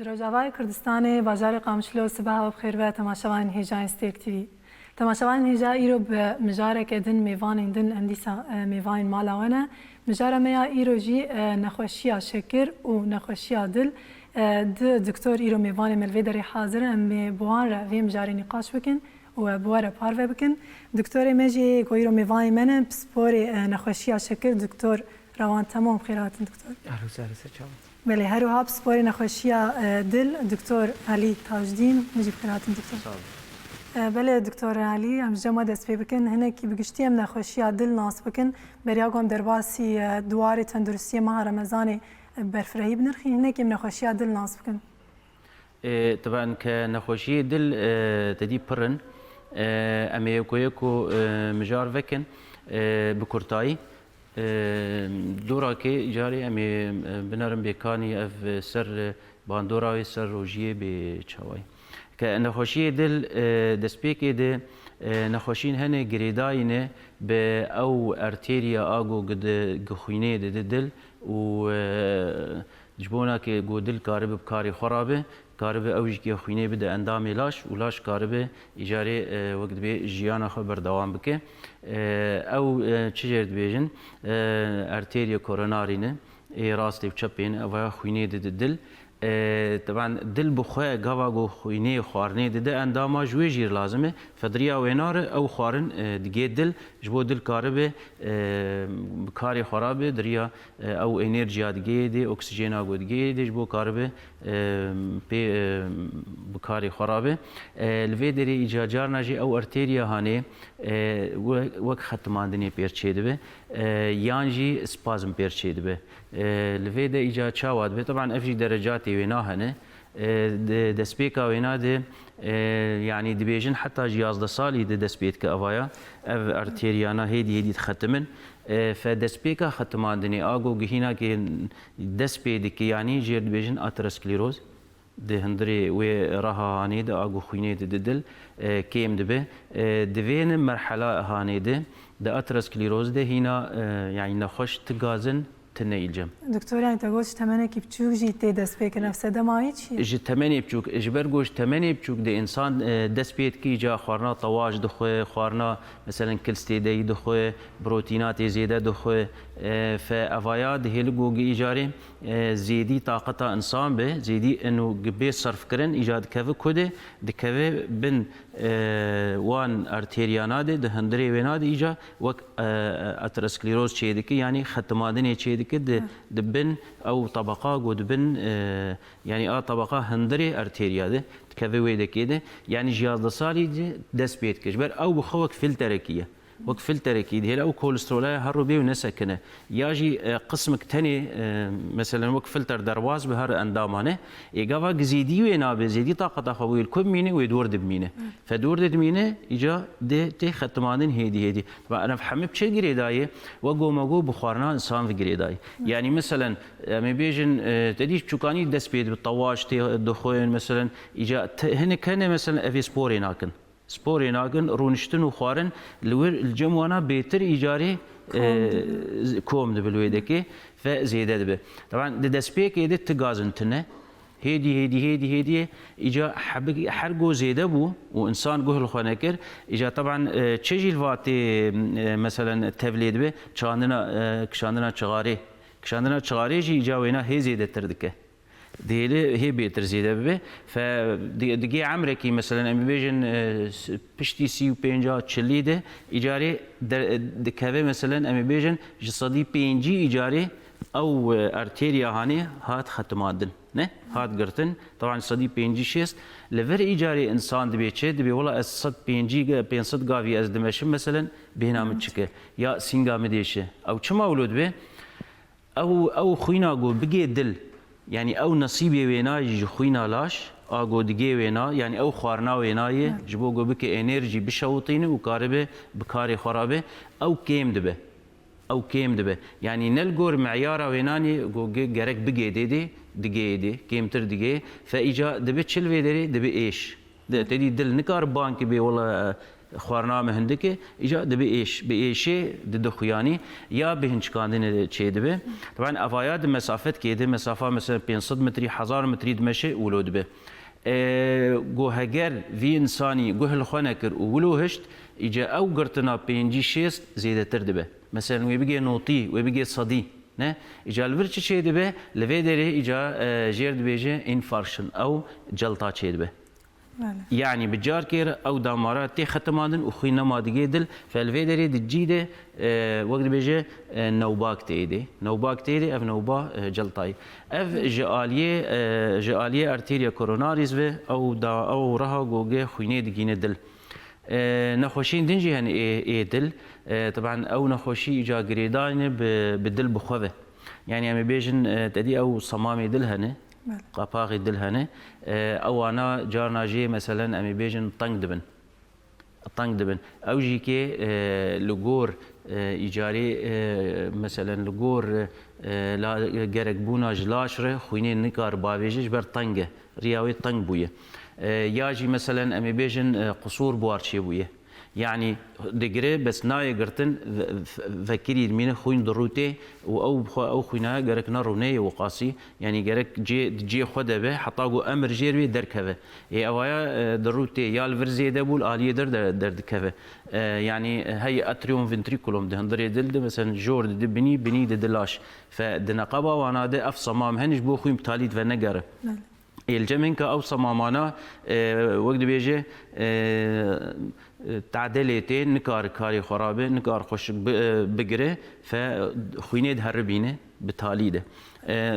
جراجاوای کردستان بازار قامشلو صباح و بخیر و تماشاوان هیجان استیک تیوی. تماشاوان هیجا ایرو به مجاره که دن میوان دن اندیسا میوان مالاونه مجاره میا ایرو جی نخوشیا شکر و نخوشیا دل دکتر ایرو میوان ملوی داری حاضر ام بوان را وی مجاره نقاش بکن و بواره پارو بکن دکتر میجی گویرو میوان من بسپوری نخوشیا شکر دکتر روان تمام خیرات دکتر. بله هر وها بسپوری نخوشیا دل دکتر علی تاجدین مجیب خیرات دکتر. بله دکتر علی ام جمع دست پی بکن هنه کی بگشتی ام نخوشیا دل ناس بکن بریاگم درباسی دواری تندرستی ماه رمضان برفرهی بنرخی هنه کی نخوشیا دل ناس بکن. طبعا كنخوشي دل تدي برن امي كويكو مجار فكن بكورتاي دورا كي جاري امي بنرم بيكاني اف سر باندوراوي سر روجيه بچاوي كنخوشي دل دسبيكي دي نخوشين هنه جريداينه او ارتيريا اگو قد گخوينه دل و جبونا كي گو دل كارب بكاري خرابه كارب اوج كي خوينه بده اندامي لاش ولاش كارب اجاري وقت بي جيانا خبر دوام بك او تشجرد بيجن ارتيريا كورونارينه راستي بچپين او خوينه دل طبعا دل بخواه گاوا خوینه خوارنه ده انداما جوی جیر لازمه فدریا وینار او خوارن دیگه دل جبو دل کاره به کاری خرابه دریا او انرژیا دیگه ده اکسیژن آگو دیگه ده جبو کاره به بکاری خرابه لوی دری ایجاجار نجی او ارتریا هانه وک ختماندنی پیرچه ده یانجی سپازم پیرچه ده لوی ده ایجاد چاواد به طبعا افجی درجاتی وینا هنه دسبيكا وينا دي يعني دبيجن حتى جياز دسالي دي دسبيت كأفايا اف ارتيريانا هيدي تختمن فدسبيكا ختمان دني اگو گهينا كي دسبيدي كي يعني جير دبيجن اتروسكليروز دي هندري وي راها هاني دي اگو خويني دي دل كيم دبي دفين مرحلة هاني دي اتروسكليروز دي هنا يعني نخش تغازن تنيجم دكتور يعني تقولش تمنى كي بتشوف جيتي دس بيك نفسه ده ما يجي جي تمنى بتشوف اجبر جوش تمنى بتشوف ده انسان دس بيت كي جا خارنا طواج دخوه خارنا مثلا كلستيدي دخوه بروتينات زياده دخوه فافاياد هيلجو ايجاري زيدي طاقه انسان به زيدي انه جبي صرف كرن ايجاد كف كده دكف بن وان ارتيرياناد ده هندري ويناد ايجا وك اتروسكليروز شيدكي يعني ختمادني شيدكي دبن او طبقه ودبن يعني طبقه هندري ارتيريا ده كف ويدكي ده يعني جهاز صالي دس بيت كجبر او بخوك فلتركيه وك فلتركي دي او كوليسترول هرو بي ونسكنه ياجي قسمك تاني مثلا وك فلتر درواز بهر اندامانه ايغاوا جزيدي وينا بزيدي طاقه خوي الكم مينه ويدور دمينه فدور دمينه اجا دي تي ختمانين هيدي انا فهمت بشي جريداي وقو مقو بخارنا انسان في جريداي يعني مثلا مي بيجن تديش بشوكاني دسبيد بالطواش تي دخوين مثلا اجا هنا كان مثلا افي سبوري ناكن سبوري ناقن رونشتن وخارن لور الجموانا بيتر ايجاري كوم دبلويدكي فزياده دبه طبعا دسبيك يد تغازن تنه هيدي اجا حرقو زياده بو وانسان جهل خنكر اجا طبعا تشجي الفاتي مثلا تبليد به كشاندنا چغاري جي اجا وينا هي زياده تردكه ديلي هي بيتر زياده به فدقي عمركي مثلا ام بيجن بشتي سي و 50 تشليده ايجاري دكافي مثلا ام بيجن جسدي 5 ايجاري او ارتيريا هاني هات ختمادن نه هات قرتن طبعا صدي 5 6 لفر ايجاري انسان دبي والله صد 500 قافي از دمشم مثلا بهنا متشكه يا سينغا مديشه او چما ولود به او خوينا جو بقي دل يعني او نصيبي ويناي خوينا لاش اگو دگي وينا يعني او خوارنا ويناي جبو گو بك انرجي بشوطين وكاربه بكاري خرابه او كيم دبه يعني نلقور معيارا ويناني گو گرك بگي دي كيمتر دگي فايجا دبه چل ويدري دبه ايش تدي دل نكار بانك بي والله خوارنا مهندکه ایجا دبی ایش به ایشه دخویانی یا به هنچکاندن چه دبه طبعا افایاد مسافت که ده مسافه مثلا 500 متری 1000 متری دمشه ولود به گوهگر وی انسانی گوهل خانه کر ولو هشت ایجا او گرتنا 5 6 زیاده تر دبه مثلا وی بگه نوتی وی بگه صدی نه ایجا الورچ چه دبه لوی دره ایجا جرد بیجه انفارکشن او جلطه چه دبه يعني بجار كير او دامارات تي ختمادن وخي نمادگي دل فالفيدري دجيده وقت بيجي نوباك تيدي نوباك تيدي اف نوبا جلطاي اف جاليه ارتيريا كوروناريز و او دا او رها جوجي خوينه دگينه دل نخوشين دنجي هن اي دل طبعا او نخوشي اجا جريدان بدل بخوه يعني ام بيجن تدي او صمامي دل هنه قفاقي دلهنه او انا جارنا جي مثلا امي بيجن طنق دبن او جي كي لغور ايجاري مثلا لغور لا جرك بونا جلاشره خويني نكار باويجش بر طنقه رياوي طنق بويه ياجي مثلا امي بيجن قصور بوارشي بويه يعني دقري بس ناي قرتن فكري مين خوين دروتي او خوينا قرك ناروني وقاسي يعني قرك جي خدا به حطاقو امر جيربي دركبه اي اوايا دروتي يا الفرزي دبول اليه دردكبه يعني هي اتريوم فنتريكولوم دهندري دلد مثلا جور بني دلاش فدنقبه وانا ده اف صمام هنش بو خويم تاليد ونقره الجمين او صمامانا وقت بيجي تعديلتين نكار كاري خرابه نكار خوش بقره فخوينيد هربينه بتاليده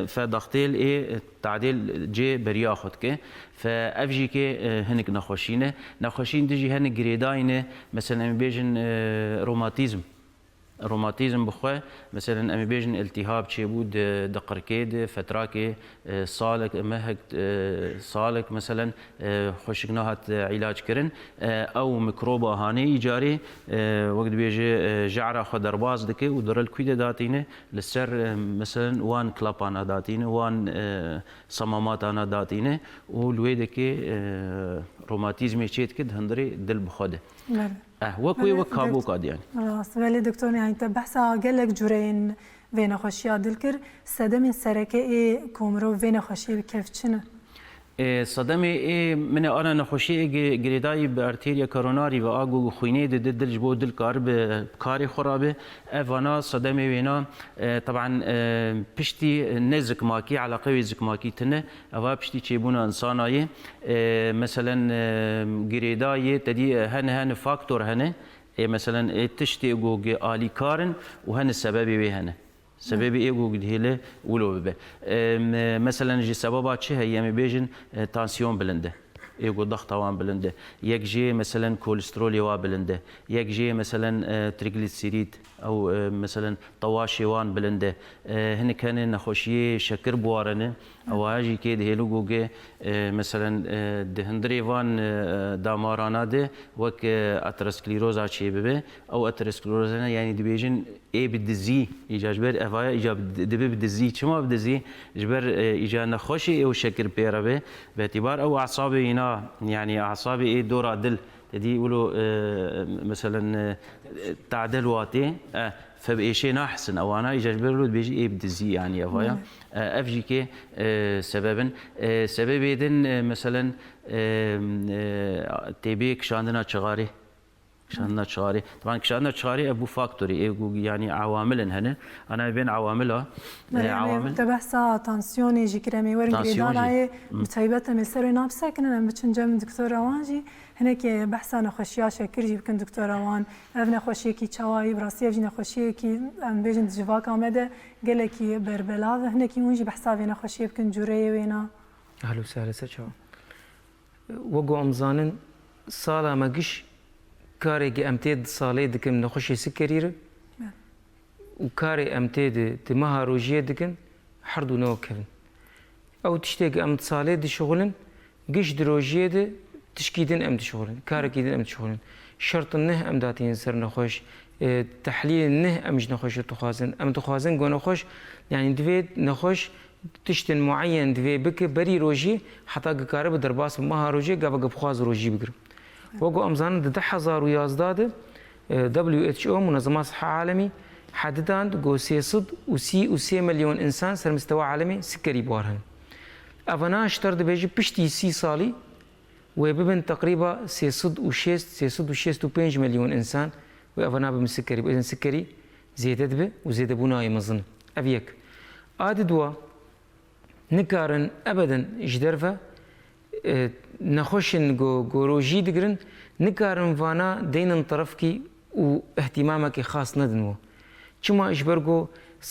فضغطيل ايه تعديل جي برياخد كه فافجي كه هنك نخوشين دجي هنك جريداينه مثلا بيجن روماتيزم بخواه مثلا امي بيجن التهاب شي بود دقركيد فتراكي صالك مهك صالك مثلا خوشكناهات علاج كرن او ميكروبا هاني ايجاري وقت بيجي جعره خدرباز دكي ودر الكويده داتينه للسر مثلا وان كلابانا داتينه وان صمامات انا داتينه ولويدكي روماتيزم شيت كد هندري دل بخوده وكوي وكابو قاد يعني راس ولی دکتر يعني انت بحثا قالك جورين وين خوشيا دلكر صدمه سركه كومرو وين خوشي كيف چنه صدمه من انا نخوشي جريداي بارتيريا كوروناري و اگو خوينه دل جبو دل كار بكاري خرابه افانا صدمه وينا طبعا بشتي نزك ماكي على قوي زك ماكي تنه اوا بشتي تشيبونا انساناي مثلا جريداي تدي هن فاكتور هن مثلا تشتي جوجي الي كارن وهن السبب وهن سببي ايجو قديله ولو به مثلا جي سببات شي هي مي بيجن تانسيون بلنده ايجو ضغط وان بلنده يك جي مثلا كوليسترول يوا بلنده يك جي مثلا تريغليسيريد او مثلا طواشي وان بلنده هن كان نخوشي شكر بوارنه او هاجي كي دهلو جوجي مثلا دهندري وان دامارانا ده وك اترسكليروزا شي ببه او اترسكليروزنا يعني دبيجن اي بالدزي ايجاجبر افايا ايجاب دبي بالدزي شما بدزي جبر ايجا نخوشي او شكر بيربه باعتبار او اعصابي هنا يعني اعصابي اي دورا دل تدي يقولوا مثلا تعدل واتي فبقي شيء ناحسن او انا ايجاجبر بيجي اي بدزي يعني افايا افجي كي سببا سبب يدن مثلا تبيك شاندنا شغاري كشاندنا شغاري طبعا كشاندنا شغاري ابو فاكتوري يعني عوامل هنا انا بين عواملها عوامل تبحثا تانسيوني جي كرامي ورن جريدانا بتايبتا مسر نابسا كنا بتشن جام دكتور روانجي هناك بحثا نخوشيا شكر جي بكن دكتور روان اف نخوشي كي تشاواي براسي اف نخوشي كي ام بيجن جواك امده قالكي بربلا هناك ونجي بحثا في نخوشي بكن جوري وينا اهلا وسهلا سچا وقو امزانن سالا ماقش كاري امتيد صالي دكم نخوشي سكريره وكاري امتيد تمها روجيه دكن حردو نو كفن او تشتاق امت صالي دي شغلن قش دروجيه دي تشكيدن امت شغلن كاري كيدن امت شغلن شرط النه ام داتين سر نخوش تحليل النه امج نخوش تخازن ام تخازن قو نخوش يعني دويد نخوش تشتن معين دوي بك بري روجي حتى كاري بدرباس مها روجي قبا بخواز روجي بقر وقو أمزان 10,011 WHO منظمة الصحة العالمي حدداند قو 333 مليون إنسان سر مستوى عالمي سكري بوارهن أفنا اشتر دبيجي بشتي 6 صالي وببن تقريبا 365 مليون إنسان وأفنا بمسكري وإذن سكري زيادة به وزيادة بناي مظن أبيك دوا نكارن أبدا جدرفة نخشن جو روجي دقرن نكارن فانا دينن طرفكي واهتمامك خاص ندنو كما إجبرقو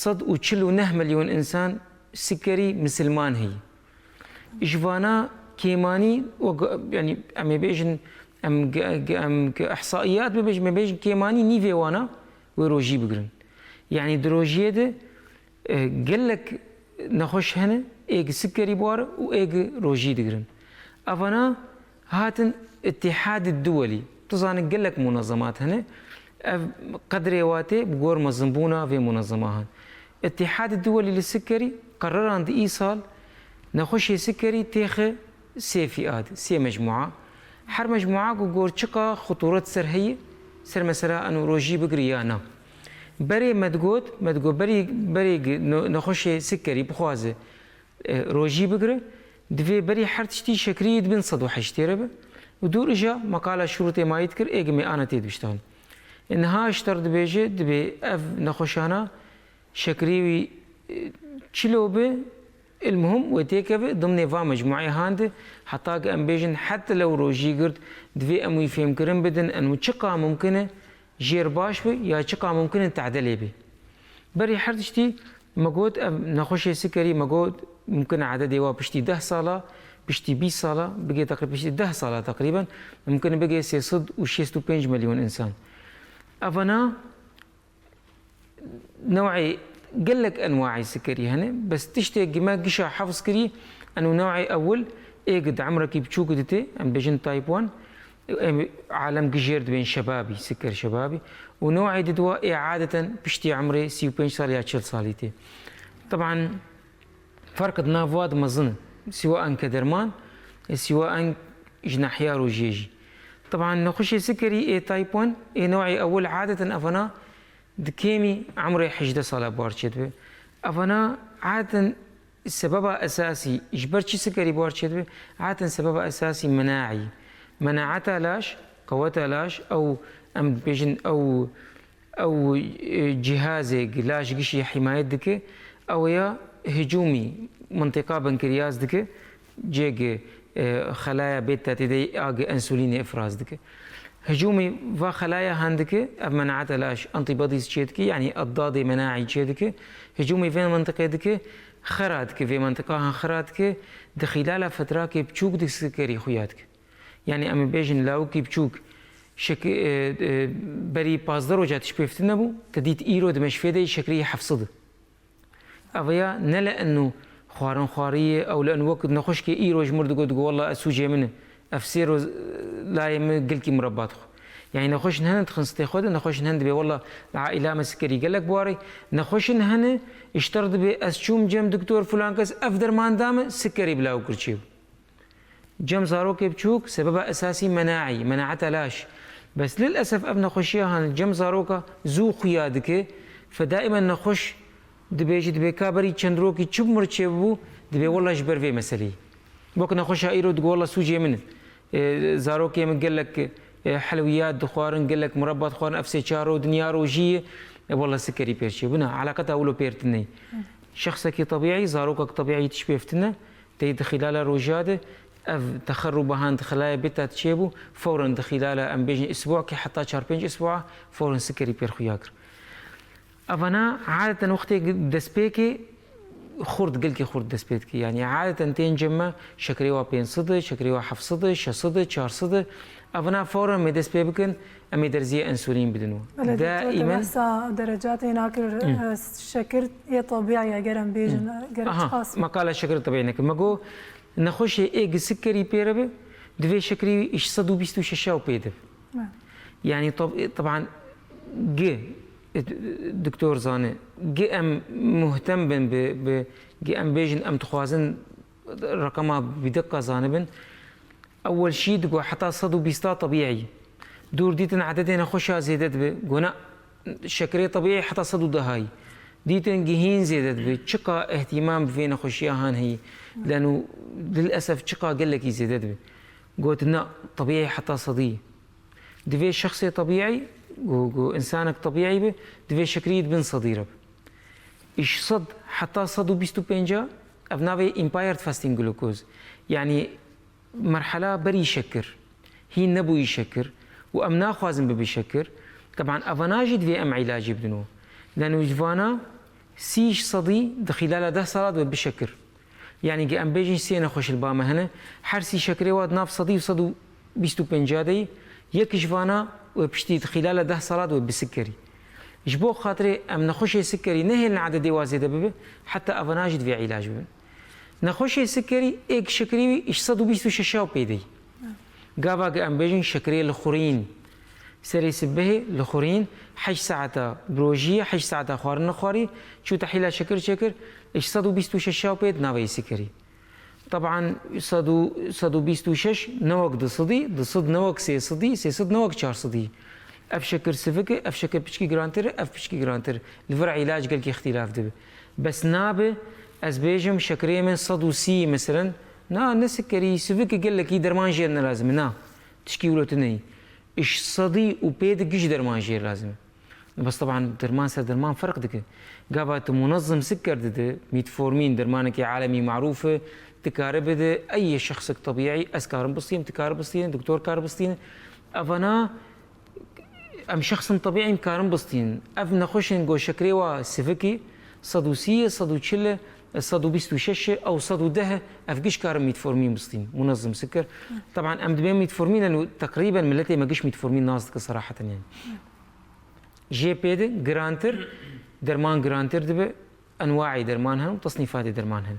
149 مليون إنسان سكري مسلمان هي إجفانا كيماني يعني أم بيجن أم كإحصائيات بيجن كيماني نيفي وانا وروجي بقرن يعني دروجيه ده قال لك نخش هنا إيج سكري بوار وإيج روجي دقرن أفنا هاتن اتحاد الدولي تظن قال لك منظمات هنا قدر واتي بقور مزنبونا في منظمات اتحاد الدولي للسكري قرر عند إيصال نخش سكري تيخ سي فئات سي مجموعة حر مجموعة قور شقا خطورة سر هي سر مثلا أنو روجي بقريانا بري مدقود بري نخش سكري بخوازه روجي بقري دفي بري حرتشتي شكري بن صدو حشتيربه ودور اجا مقالة شروطي ما يذكر ايجمي انا تيد بشتغل انها اشترط بيجي دبي اف نخشانا شكري تشلوبه المهم وتيكفه ضمن فا مجموعي هاند حتى ام بيجن حتى لو روجي قرد دفي ام يفهم كرم بدن انه تشقا ممكنه جير باش بي يا تشقا ممكن تعدلي بي بري حرتشتي مقود نخش سكري مقود ممكن عدد يوا بشتي 10 صالة بشتي 20 صالة بقي تقريبا بشتي 10 صالة تقريبا ممكن بقي 365 مليون إنسان أفنا نوعي قال لك أنواع السكري هنا بس تشتي ما قشا حفظ كري أنه نوعي أول إيقد عمرك بتشوك دتي أم بيجن تايب 1 عالم جيرد بين شبابي سكر شبابي ونوعي دوا إعادة بشتي عمري 25 صالة يا 10 صالتي طبعا فرق نافواد مظن سواء كدرمان سواء جناحيا روجيجي طبعا نخش سكري اي تايب 1 اي نوعي اول عادة افنا دكيمي عمري 11 صالة بارشيت افنا عادة سببها اساسي اجبرتش سكري بارشيت عادة سببها اساسي مناعي مناعتها لاش قوتها لاش او ام بيجن او جهازي لاش قشي حماية دكي او يا هجومي منطقة بنكرياس دكي جيج خلايا بيتا تدي اج انسولين افراز دكي هجومي و خلايا هندكي مناعتها لاش انتي بوديز تشيدكي يعني اضدادي مناعي تشيدكي هجومي في منطقة دكي خراتك في منطقة خراتك دخلالها فترة كي بتشوك دك سكري خوياتك يعني ام بيجن لاو كي بتشوك شك بري 15 درجة تشبيفتنا بو تديت ايرو دمش فيدي شكري حفصده أفيا نلا إنه خوارن خوارية أو لأنه وقت نخش كي إيروج مرد قد والله أسوجي منه أفسيرو لا يمقل كي مرباط يعني نخش نهن تخنستي خود نخش نهن بي والله العائلة مسكري قال لك بواري نخش نهن اشترط بي أسشوم جم دكتور فلان كس أفدر مان دام سكري بلاو كرشيو جم زاروكي بتشوك سببها أساسي مناعي مناعتها لاش بس للأسف أبنا خشيها جم زاروكا زو خيادك فدائما نخش دبي كابري چندروكي چوب مرچه بو دبي والله جبر في مسألة بوك نخش ايرو تقول والله سوجي من زاروكي من قال لك حلويات دخوارن قال لك مربى دخوارن افسي شارو دنيا روجيه والله سكري بيرشي بنا علاقتها اولو بيرتني شخصك طبيعي زاروكك طبيعي تشبيفتنا تيد خلال روجاده اف تخربها خلايا بيتا تشيبو فورا خلال ام بيجي اسبوع كي حتى 4 اسبوع فورا سكري بيرخو ياكر أفنا عادة وقتي دسبيكي خورد قلكي خورد دسبيكي يعني عادة تنجمع شكريوا بين صدى شكريوا حف صدى شصدى شار صدى أفنا فورا ما دسبيكن أمي درزية أنسولين بدنو دائما درجات هناك الشكر هي طبيعي جرم بيجن جرم خاص مقالة شكر طبيعي نك ماجو نخش إيج سكري بيربه دفي شكري إيش صدو بيستو ششاو بيدب يعني طبعا جي دكتور زاني جي ام مهتم ب جي ام بيجن ام تخوازن رقمها بدقه زانبن اول شيء دقوا حتى صدو بيستا طبيعي دور ديتن عددين خوشها زيدت به قونا شكري طبيعي حتى صدو دهاي ديتن جهين زيدت به شقا اهتمام فينا خوشيا هان هي لانه للاسف شقا قال لك زيدت به قلت لا طبيعي حتى صدي دفي شخصي طبيعي جو انسانك طبيعي به دفي شكريت بن صديرب ايش صد حتى صدو بيستو بينجا افنافي امبايرد فاستنج جلوكوز يعني مرحله بري يشكر هي نبو يشكر وامنا خوازم بيشكر طبعا افناجد في ام علاج بدنو لانه جفانا سيش صدي خلال 10 ساعات بشكر يعني جي ام بيجي سينا خوش البامه هنا حرسي شكري واد ناف صدي وصدو بيستو بنجادي يك جفانا وبشتي خلال 10 ساعات بسكري جبو خاطري ام نخوش سكري نهي العدد وازيده به حتى افناجد في علاج به نخوش سكري ايك شكري ايش صدو بيستو ششاو بيدي قابا ام بيجي شكري الخورين سري سبه لخورين 8 ساعات بروجيه 8 ساعات خوارن خواري شو تحيلا شكر ايش صدو بيستو ششاو بيد ناوي سكري طبعا صدو بيستو شش نوك دصد نوك سي صد نوك 4 صدي اف شكر سفك اف شكر بشكي جرانتر اف بشكي جرانتر الفرع علاج قال كي اختلاف دبه بس نابه از بيجم شكري من صدو سي مثلا نسكري سفك قال لك درمان جير لازم تشكي ولتني ايش صدي وبيد قش درمان جير لازم بس طبعا درمان فرق دك قابت منظم سكر ده ميتفورمين درمانك عالمي معروفه تكارب ده اي شخص طبيعي اسكار بسطين تكارب بسطين دكتور كارب بسطين افنا ام شخص طبيعي مكارم بسطين اف نخش نقول شكري وسفكي صدوسيه صدو تشله صدو بيستو ششه او صدو ده افقش كارم ميتفورمين بسطين منظم سكر طبعا ام دبين ميتفورمين لانه تقريبا ملتي ما قش ميتفورمين ناصدك صراحه يعني جي بي دي جرانتر درمان جرانتر دبه انواع درمانها وتصنيفات درمانها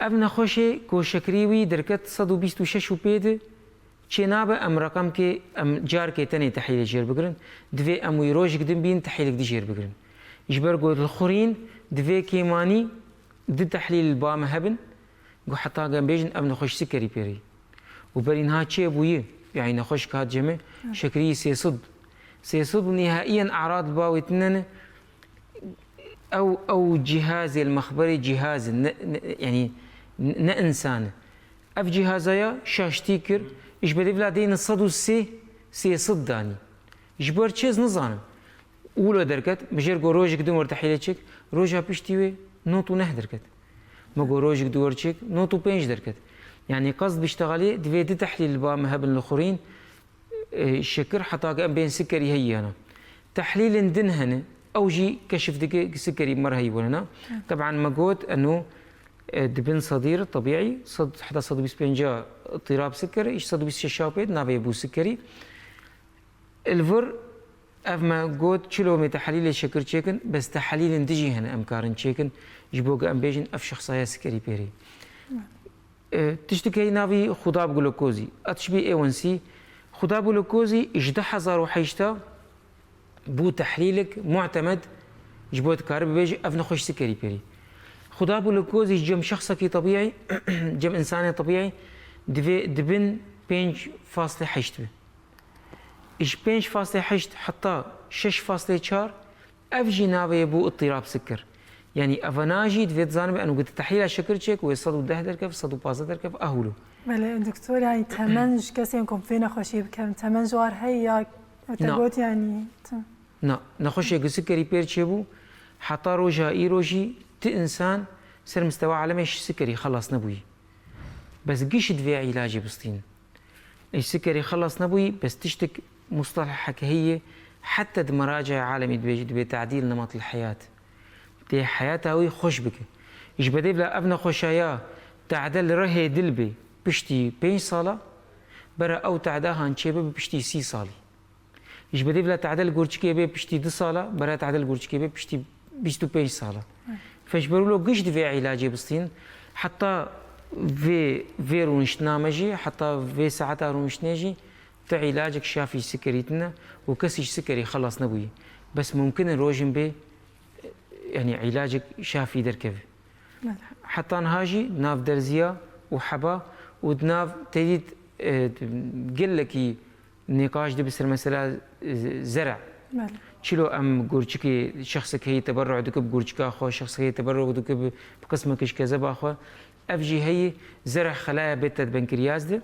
ابنا خوشي كو شكريوي دركت صدو بيستو ششو بيد چنابه ام رقم كي ام جار كي تاني تحليل جير بقرن دفي ام ويروج قدم بين تحليل دي جير بقرن جبر قول الخورين دفي كيماني دي تحليل البام هبن قو حتى قام بيجن ام نخش سكري بيري وبرين ها تشي بويه يعني نخش كات جمع شكري سيصد نهائيا اعراض باوتنن او جهاز المخبري جهاز يعني انسان اف جهازايا شاشتيكر ايش بدي بلا دين الصدو سي صداني جبر تشيز نظام اولو دركت بجير جو روج قدم ورتحيلتشك روجها بيشتيوي نوتو نه دركت ما جو روج دورتشك نوتو بينج دركت يعني قصد بيشتغلي دفي دي تحليل البام هبن الاخرين الشكر حتى قام بين سكري هي انا تحليل دنهن او جي كشف دقيق سكري مره هي ولا طبعا ما قلت انه دبن صدير طبيعي صد حتى صد بيس بينجا اضطراب سكري ايش صد بيس ششابيد نافي بو سكري الفر اف ما قلت شلو مي تحاليل الشكر تشيكن بس تحاليل دجي هنا امكارن تشيكن جبوق ام بيجن اف شخصايا سكري بيري تشتكي نافي خضاب جلوكوزي اتشبي اي 1 سي خضاب جلوكوزي 11000 وحيشتا بو تحليلك معتمد جبوت كارب بيجي اف نخش سكري بيري خضاب جلوكوزي جم شخصك طبيعي جم انساني طبيعي دبن 5.8 ايش 5.8 حتى 6.4 اف جي نافي بو اضطراب سكر يعني افناجي دفيت زانب انه قلت تحليل الشكر تشيك ويصدوا 10 دركف صدوا 15 دركف اهولو بله دكتور يعني تمنج كسي يكون فينا خوشي بكم تمنج وار هي تقول يعني لا نخش سكري بير تشيبو حتى روجا ايروجي انسان سر مستوى عالمي سكري خلص نبوي بس قيش دفي علاجي بسطين السكري خلص نبوي بس تشتك مصطلح هي حتى مراجع عالمي دبي تعديل نمط الحياه دي حياتها وي خوش بك ايش بدي بلا ابنا خوشايا تعدل رهي دلبي بشتي 5 صاله برا او تعداها انشيبه بشتي 6 صالي ايش بدي بلا تعدل غورچكي بي بشتي 2 صاله برا تعدل غورچكي بي بشتي 25 صاله فاش برولو قش دفي علاجي بسطين حتى في رونشنامجي حتى في ساعتها رونشناجي تاع علاجك شافي سكريتنا وكسيش سكري خلص نبوي بس ممكن الروجن بي يعني علاجك شافي دركبه حتى نهاجي ناف درزيا وحبا ودناف تجد قل لك نقاش دي بسر مثلا زرع بله شلو ام قرشكي شخصك هي تبرع دك بقرشك اخو شخصك هي تبرع دك بقسمك ايش كذا باخو افجي هي زرع خلايا بيتا بنكرياس دي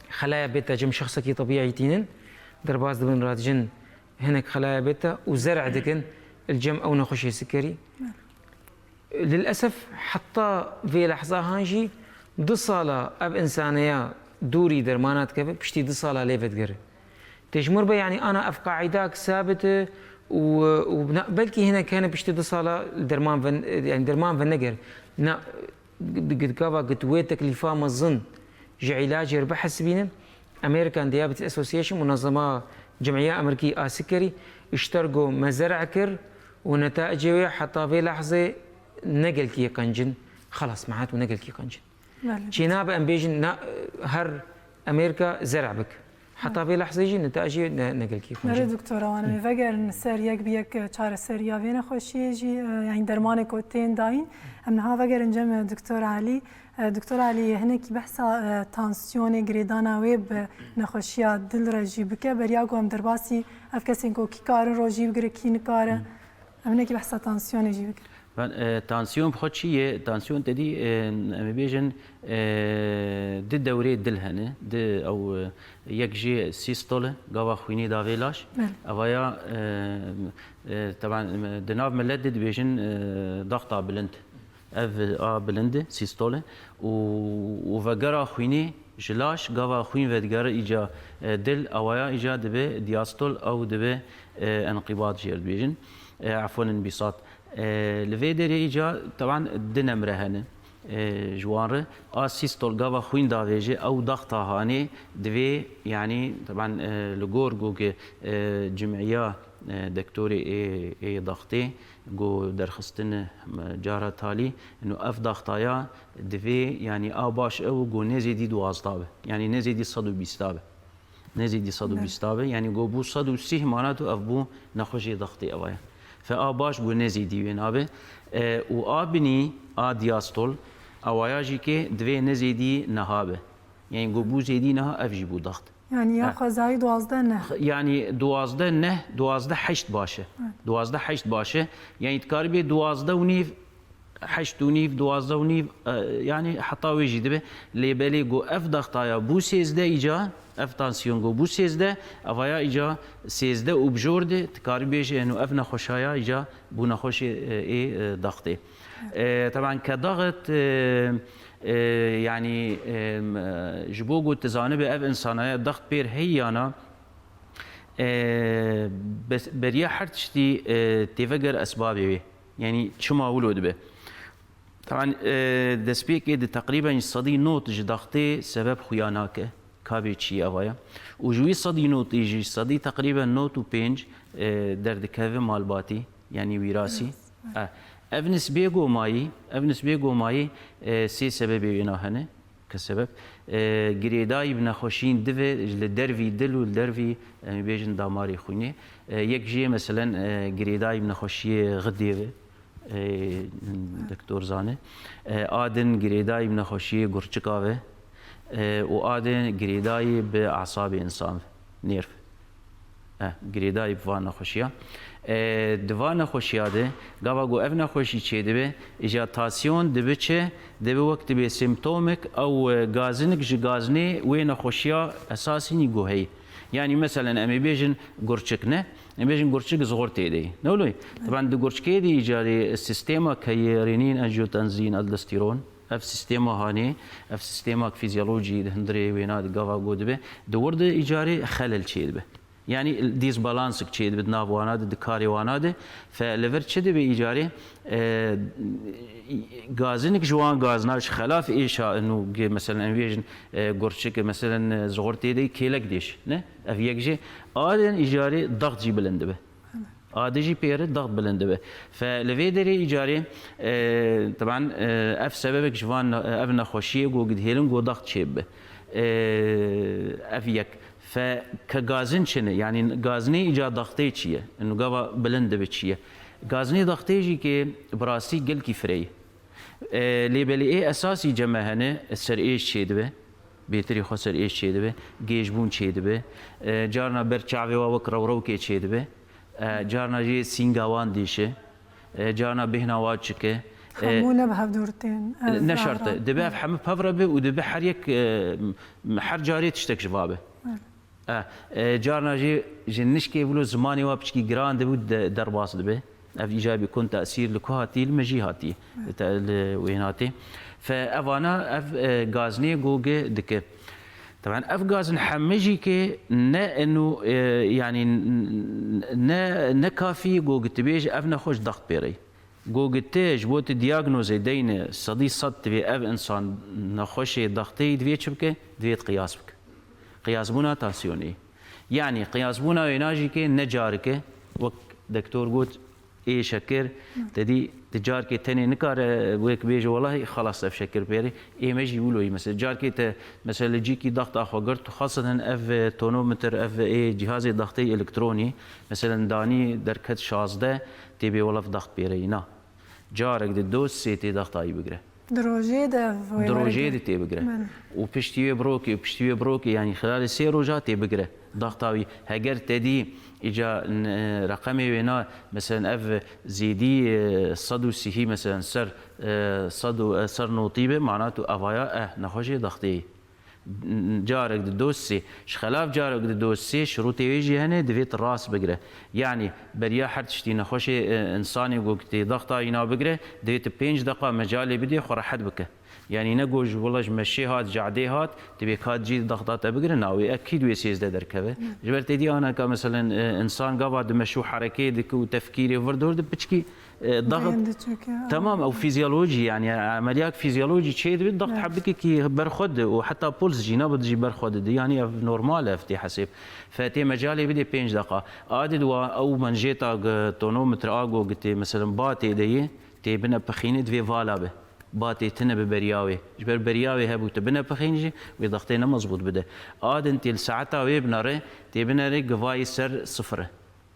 خلايا بيتا جم شخصك طبيعي تينن درباز دبن رادجن هناك خلايا بيتا وزرع دكن الجم او نخش سكري للاسف حتى في لحظه هانجي دو صاله اب انسانيه دوري درمانات كيف بشتي دو صاله ليفت قري تجمر بي يعني انا اف قاعداك ثابته وبلكي هنا كان بشتي دو صاله درمان فن يعني درمان فنجر نا قد كافا قد وين تكلفه مظن جي علاج بحث بينن امريكان ديابيتس اسوسيشن منظمه جمعيه امريكيه سكري اشتركوا مزرعه كر ونتائجه حتى في لحظه نقل كي قنجن خلاص معناته نقل كي قنجن بله شينا بان بيجن هر امريكا زرع بك حتى في لحظه يجي نتائجه نقل كي نرى قنجن دكتورة وانا مفكر ان سر يك بيك چار سريا وين خوشي يجي يعني درمان كوتين داين امنها فكر انجم دكتور علي هناك بحثا تانسيون جريدانا ويب نخوشيا دل رجي بك بريا قوم درباسي افكسين كو كي كار روجي بكر كي نكار هناك بحثا تانسيون يجي بك تانسيون بخود چیه؟ تانسیون تدی امی بیشن د دوره دل هنه د او یک جی سیستوله گاوا خوینی داویلاش اویا طبعا دناف ملت د بیشن ضغط بلند اف بلند سیستوله و وگرا خوینی جلاش گاوا خوین ودگر ایجا دل اویا ایجا دبه دیاستول او دبه انقباض جرد بیشن عفوا انبساط لفيدري إيجا طبعا دنا مرهنة جواره سيستول جافا خوين دافيجي أو ضغطها هاني دوي يعني طبعا لجور جوج جمعية دكتوري اي ضغطي جو درخستن جارة تالي إنه أف ضغطايا دوي يعني باش أو جو نزيدي دوازدابه يعني نزيدي صدو بيستابه نزيدي صدو بيستابه يعني جو بو صدو سيه معناته أفبو نخوشي ضغطي أوايا فآباش بو نزيدي وينابه وآبني دياستول أواياجي كي دوي نزيدي نهابه يعني جو بو زيدي نها أفجي بو ضغط يعني يا خزاي دوازده نه يعني دوازده نه دوازده حشت باشه دوازده حشت باشه يعني تقاربي دوازده ونيف حشت ونيف دوازده ونيف يعني حتى ويجي دبه اللي بالي جو اف ضغطايا بو سيزده ايجا اف تانسيون جو بو سيزده افايا ايجا سيزده وبجورده تقاربي انه اف نخوشايا ايجا بو نخوش اي ضغطي طبعا كضغط يعني جبوجو تزانب اف انسانيه ضغط بير هي انا بس بريا حرتشتي تفجر اسبابي يعني شما ولود به طبعا دسبيك تقريبا صدي نوت ضغطي سبب خياناك كابيتشي اوايا وجوي صدي نوت يجي صدي تقريبا نوت وبينج درد كافي مالباتي يعني وراثي افنس بيجو ماي سي سبب يناهنه كسبب جريداي بنخوشين دفه للدرفي دل والدرفي بيجن داماري خوني يك جي مثلا جريداي بنخوشي غديوه دكتور زانه آدن جريداي بنخوشي قرچكاوه وآدن جريداي بأعصاب إنسان نيرف جريداي بفان نخوشيا دوان نخوشيا ده قاوا جو اف نخوشي چه دبه اجا تاسيون دبه چه دبه وقت به سيمتومك او غازنك جي غازني وين نخوشيا اساسي ني جو هي يعني مثلا امي بيجن قرچكنه امي بيجن قرچك زغورتي دي نولوي طبعا دي قرچكي دي اجاري السيستما كي رينين انجيوتنزين الدستيرون اف سيستما هاني اف سيستما فيزيولوجي هندري ويناد قاوا جو دبه دورد اجاري خلل چه دبه يعني ديز بالانس كشيد بدنا بواناد دكاري واناد فليفر تشد بإيجاري غازنك جوان غازناش خلاف إيشا إنه مثلا أنفيجن قرشك مثلا زغورتي دي كيلك ديش نه أفيجي آدن إيجاري ضغط جي بلند به آدجي بير ضغط بلند به فلفيدري إيجاري طبعا أف سببك جوان أبنا خوشية جو قد هيلن جو ضغط شيب أفيك فكغازن شنو يعني غازني ايجاد ضغطي شيء انه قوا بلند بتشيه غازني ضغطي جي كي براسي قل كي فري ليبلي ايه اساسي جمع هنا السر ايش شيدبه بيتري خسر ايش شيدبه جيجبون شيدبه جارنا برچاوي وكرا وروكي شيدبه جارنا جي سينغاوان ديشه جارنا بهنا واچكه خمونه بهدورتين نشرت دبا فحم بفربه ودبا حريك حر جاري تشتك شبابه جارنا جي نشكي بلو زماني وابشكي جراند بود درباس دبه اف ايجابي يكون تاثير لكوهاتي المجيهاتي ويناتي فافانا اف غازني جوجي دك طبعا اف غاز نحمجي كي نا انه يعني نا كافي جوج تبيج اف نخوش ضغط بيري جوج تيج بوت دياغنوز دين صدي صد تبي اف انسان نخوش ضغطي دبي شبكه دبي قياس بك قياس بونا تانسيوني يعني قياس بونا يناجي كي نجارك وك دكتور قلت ايه شكر تدي تجار كي تاني نكار ويك بيجي والله خلاص اف شكر بيري ايه ماجي يقولوا مثلا جار كي مثلا يجيكي ضغط اخو قرت خاصه اف تونومتر اف ايه جهاز ضغطي الكتروني مثلا داني دركت 16 تبي والله في ضغط بيري نا جارك دوس سيتي ضغط اي بقره دروجي تي بقره وبشتي بروكي يعني خلال السيروجات بقره ضغطاوي هاجر تدي اجا رقمي وينا مثلا اف زيدي صدو سي مثلا سر صدو سر نوطيبه معناته افايا نخوشي ضغطي جارك دوسي خلاف جارك دوسي شروطي يجي هنا دفيت الراس بقره يعني بريا حد تشتي نخوشي انساني وقتي ضغطه ينا بقره دفيت 5 دقائق مجالي بدي خور حد بك يعني نقول والله مشي هات جعدي هات تبي كات جي ضغطات بقره ناوي اكيد ويسيز ده دركبه جبرت دي انا كمثلا انسان قاعد مشو حركه دك وتفكيري وردور بتشكي ضغط تمام او فيزيولوجي يعني عمليات فيزيولوجي شيء بالضغط حبك كي برخد وحتى بولس جينا بتجي برخد دي يعني نورمال افتي حسب فاتي مجالي بدي 5 دقائق عادد او من جيتا تونومتر اجو قلت مثلا باتي دي تي بنا بخينه في فالا به باتي تنا ببرياوي جبر برياوي هبو تبنا بخينجي وضغطينا مزبوط بده عاد انت الساعتها ويبنري تبنا ري قفاي سر صفر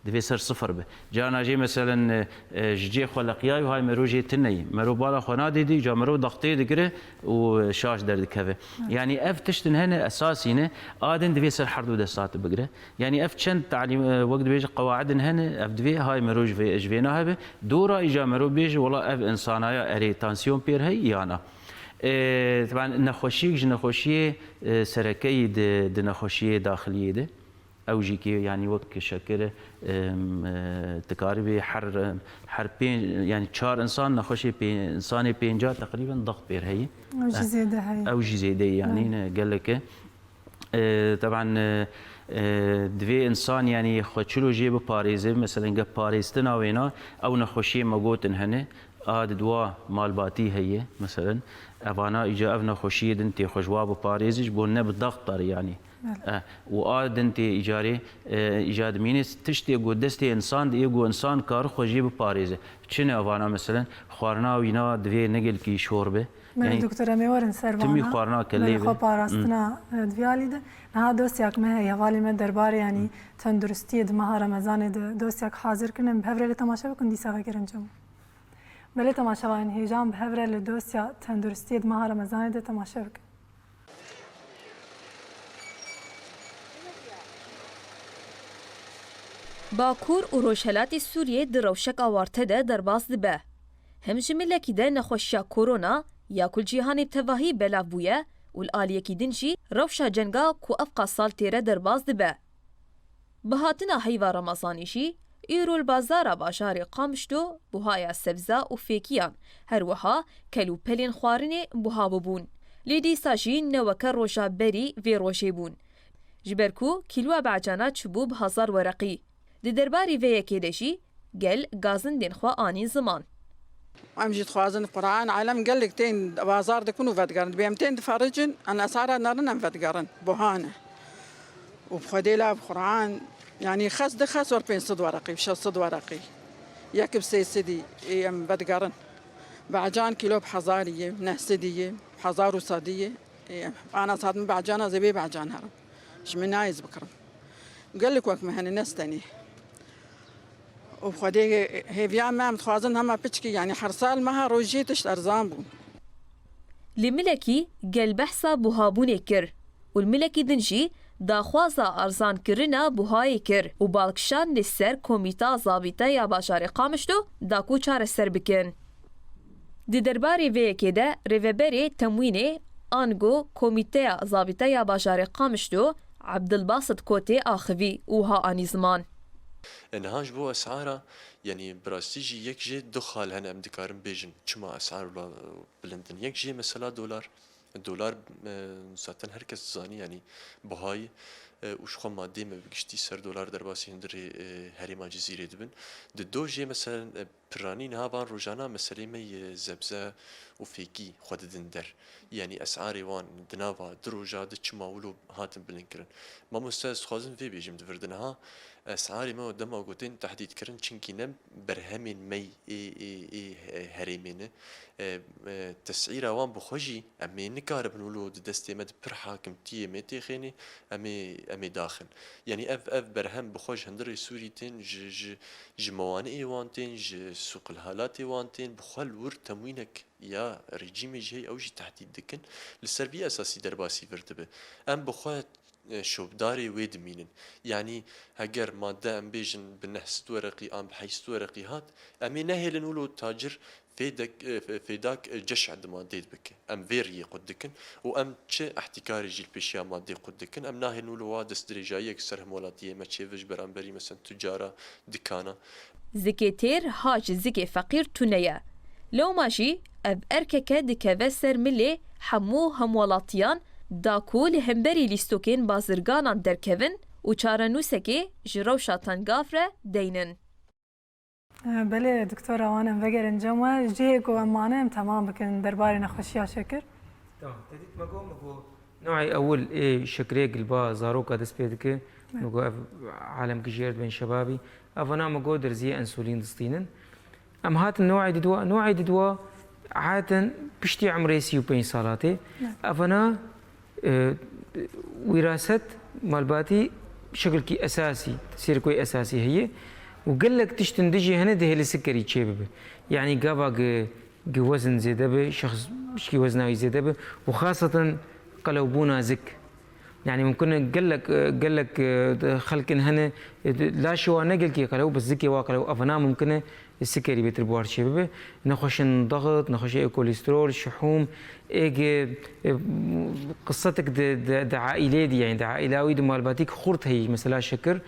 دفي سر صفر به جانا جي مثلا جي خلقياي وهاي مروجي تني مرو بالا خنادي دي جا مرو ضغطي دقره وشاش درد كفه يعني اف تشتن هنا اساسي ادن دفي سر حردو دسات بقره يعني اف چند تعليم وقت بيجي قواعد هنا اف دفي هاي مروج في اجفينا هبه دورا اجا مرو بيجي والله اف انسانايا اري تانسيون بير هي يانا طبعا نخوشي سركي د نخوشي داخليه ده او جيكي يعني وك شكر تقاربي حر بين يعني 4 انسان نخوشي انساني بينجا تقريبا ضغط بير هي او جي زياده هي او جي زياده يعني قال لك طبعا دوی انسان يعني خوشلو جيب باريزه مثلا جاب باريستنا وينا او نخوشي مقوتن هنا دوا مال باتي هي مثلا افانا اجا افنا خوشي دنتي خوشوا باريزج بون بالضغط يعني وآد انت ايجاري ايجاد مينس تشتي جو دستي انسان ديجو انسان کار خوشی بپاریزه چنه اوانا مثلا خوارنا وینا دوی نگل کی شوربه يعني دكتوره ميورن سروانا تمي خوارنا كليبه خو باراستنا دویالی ده نه دوستیاک مه یوالی من دربار يعني تندرستی دمها رمضان ده دوستیاک حاضر کنم بهفره تماشا بکن دی ساغه گرنجم بله تماشا وان هیجان بهفره لدوستیا تندرستی دمها رمضان ده تماشا بکن باکوور و روشهلاتی سوریه در روشک آوارته ده درباز دبه. هم جملکی ده نخوشیا کورونا یا کل جیهانی بتواهی بلاف بویه و الآلیکی دنجی روشا جنگا کو افقا سال تیره درباز دبه. بهاتنا حیوه رمضانیشی ایرول بازارا باجار قامشتو بوهایا سبزا و فیکیان هر وها کلو پلین خوارنه بوها ببون. لیدی ساجین نوکر روشا بری وی روشی بون. جبرکو کلو بعجانا چبوب 1000 ورقی. دی درباری وی کدشی گل گازن دین خوا آنی زمان. ام جيت خوازن قرآن عالم قال لك تين بازار دكونوا فتقارن بيمتين تفرجن أنا أسعار نارنا فتقارن بوهانة وبخديلا بقرآن يعني خاص دخاص وربين صد ورقي بش صد ورقي ياكب سيدي ام فتقارن بعجان كيلو بحزارية نهسدية بحزار وصادية أنا صاد من بعجانا زبي بعجان هرب مش من نايز بكرم قال لك وقت مهني ناس تاني وبخدي هيفيا ما متخوازن هما بتشكي يعني حرسال مها روجي تشت أرزان بون لملكي قال بحثا بوهابوني كر والملكي دنجي داخوازا أرزان كرنا بوهاي كر وبالكشان للسر كوميتا زابطة يا باجار قامشتو داكو چار السر بكن دي درباري في كده ريفبري تمويني آنگو كوميتا زابطة يا باجار قامشتو عبد الباسط كوتي آخوي وها آني زمان انهاج بو اسعارها يعني براستيجي يك جي دخل هنا ام دكارن بيجن چما اسعار بلندن يك جي مثلا الدولار zaten herkes zani yani buhay وش خو مادي ما بقشتي سر دولار درباسي هندري هريما جزيرة دبن دو جي مثلا برانين هابان روجانا مثلا مي زبزة وفيكي خود دندر يعني اسعاري وان دنافا دروجا دچما ولو هاتن بلنكرن ما مستاز خوازن في بيجم دفردنها اسعاري ما قدام قوتين تحديد كرن چنكي نم برهمين مي هريمين تسعيره وان بخوجي امي نكارب نولو دستي مد بر حاكم تي متي خيني امي داخل يعني اف برهم بخوج هندري سوريتين ج موانئ وانتين ج سوق الهالات وانتين بخل ور تموينك يا ريجيمي جي او جي تحديد دكن للسربيه اساسي درباسي فرتبه ام بخوات شوبداري ويد مينن يعني هجر ماده ام بيجن بنحس ورقي ام بحيث ورقي هات امي نهي نقولوا تاجر فيداك جش عند مادي بك ام فيري قدكن وام تش احتكاري جيل بيشيا مادي قدكن ام ناهي نقولوا وادس درجايه كسر مولاتيه ما تشيفج برامبري مثلا تجاره دكانه زكيتير هاج زكي فقير تونيا لو ماشي اب اركك دكافسر ملي حمو همولاتيان داكو لهمبري لستوكين بازرگانان دركevin و چارنوسكي جروشا تنگافره دينن بله دكتورة وانا مفقر جمع جيكو امانه تمام بكن درباري نخوشيا شكر تمام تديت مقو نوعي اول شكري قلبا زاروكا دسبيدك مقو عالم كجيرد بين شبابي افنا مقو درزي انسولين دستينن ام هات نوعي ددوا عادة بشتي عمري سيو بين صالاتي افنا وراثة مالباتي بشكل كي أساسي تصير كوي أساسي هي وقال لك تشتندجي هنا ده السكري تشيبه يعني قابا وزن زيادة به شخص بشكي وزنه زيادة به وخاصة قلوبونا زك يعني ممكن قال لك خلقن هنا لا شو أنا قل كي قلوب بس زكي واقلو أفنا ممكن السكري بيتربوار شبه نخش ضغط نخش كوليسترول شحوم ايج قصتك د عائلة دي يعني د عائلاوي د مالباتيك خورت هي مثلا شكر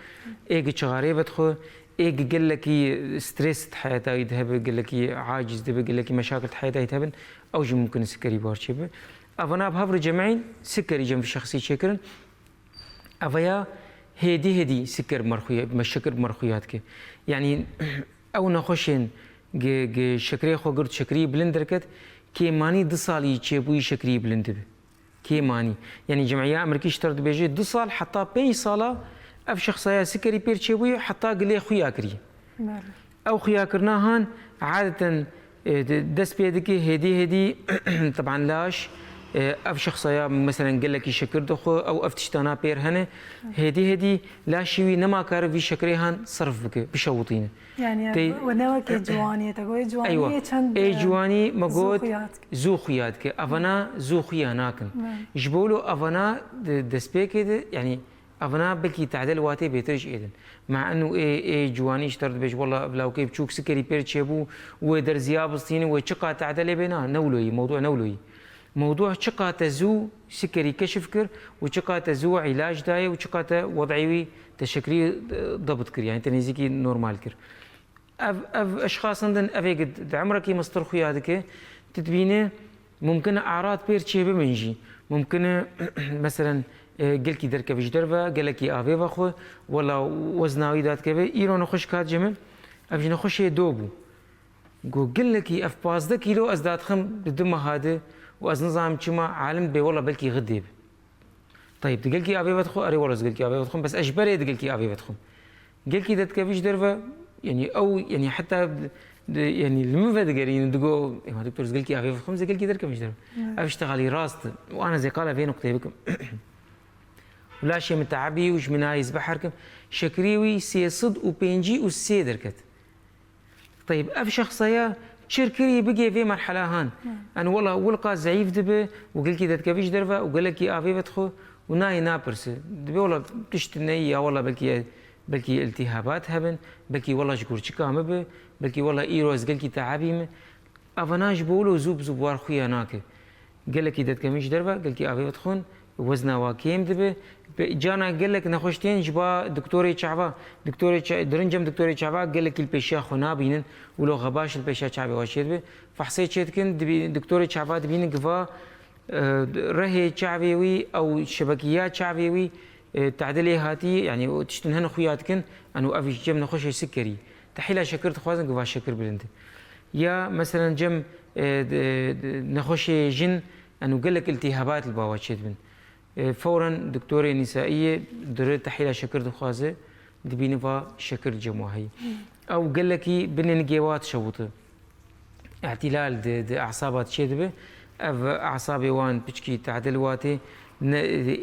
ايج شغاري بدخو ايج قال لك ستريس حياته يذهب قال لك عاجز ده قال لك مشاكل حياته يذهب او ممكن السكري بار شبه افنا بهبر جمعين سكري جنب شخصي شكر افيا هدي سكر مرخوية مشكر مرخوياتك يعني او نخوشن شکری خو گرد شکری بلند درکت که مانی 2 سالی چیبوی شکری بلند به که مانی یعنی جمعیه امریکی اشترط بیجی 2 سال حتی 5 ساله اف شخصایا سکری پیر چیبوی حتی گلی خویا کری او خویا کرنا هان عادة دست بيدك هدي طبعا لاش اف شخصايا مثلا قال لك شكر دخو او اف تشتانا بير هنا هدي لا شوي نما كار في شكريهان صرف بك بشوطينه يعني ونوك جواني تقول جواني أيوة. چند اي جواني مقود زوخياتك افنا زوخياناكن جبولو افنا دسبيك يعني افنا بلكي تعدل واتي بيترج ايدن مع انه اي جواني اشترط بيج والله بلاو كيف تشوك سكري بير تشيبو ودر زيابستيني وشقا تعدل بينا نولوي موضوع نولوي موضوع شقا تزو سكري كشفكر وشقا تزو علاج داي وشقا وضعي تشكري ضبط كر يعني تنيزيكي نورمال كر اف اشخاص عندن افيقد عمرك مستر خوياتك تتبينه ممكن اعراض بير تشيبه منجي ممكن مثلا قلكي دركه فيش درفا قالكي افي باخو ولا وزناوي دات كبه ايرون خوش كات جمل افجنا خوش دوبو قلكي اف 15 كيلو ازداد خم بدم هذا واز نظام كما عالم بي والله بلكي غديب طيب تقلكي افي بدخو اري والله تقلكي افي بدخو بس اجبري تقلكي افي بدخو قلكي دات كفيش درفا يعني او يعني حتى يعني المنفذ قارين تقول ما دكتور تقلكي افي بدخو قلكي دركه مش درفا اشتغلي راست وانا زي قال في نقطه بكم ولا شيء متعبي وش من هاي يسبح حركم شكريوي سي صد وبينجي والسي دركت طيب اف شخصيه شركري بقي في مرحله هان انا والله ولقى ضعيف دبه وقال كي دتكفيش درفه وقال لك افي بدخو وناي نابرس دبي والله تشتني يا والله بلكي التهابات هبن بلكي والله شكور شكام به بلكي والله ايروز قال كي تعبي افناج بولو زوب زوار خويا ناك قال لك اذا كميش دربه قال لك ابي بدخون وزنه واكيم دبه جانا قال لك نخشتين جبا دكتوري شعبا درنجم دكتوري شعبا قال لك البيشا خنا بينن ولو غباش البيشا شعبي واشيد به فحسيت شيتكن دكتوري شعبا دبين قفا رهي شعبيوي او شبكيات شعبيوي تعدلي هاتي يعني تشتن هنا خوياتكن انو افي جم نخش سكري تحيلا شكرت خوازن قفا شكر بلند يا مثلا جم نخش جن انه قال لك التهابات البواشيت بن فورا دكتوره نسائيه درت تحيلا شكر خوازه دبيني فا شكر جموهي او قال لك بن نجيوات شوطه اعتلال دي اعصابات شدبه اف اعصابي وان بتشكي تعدل واتي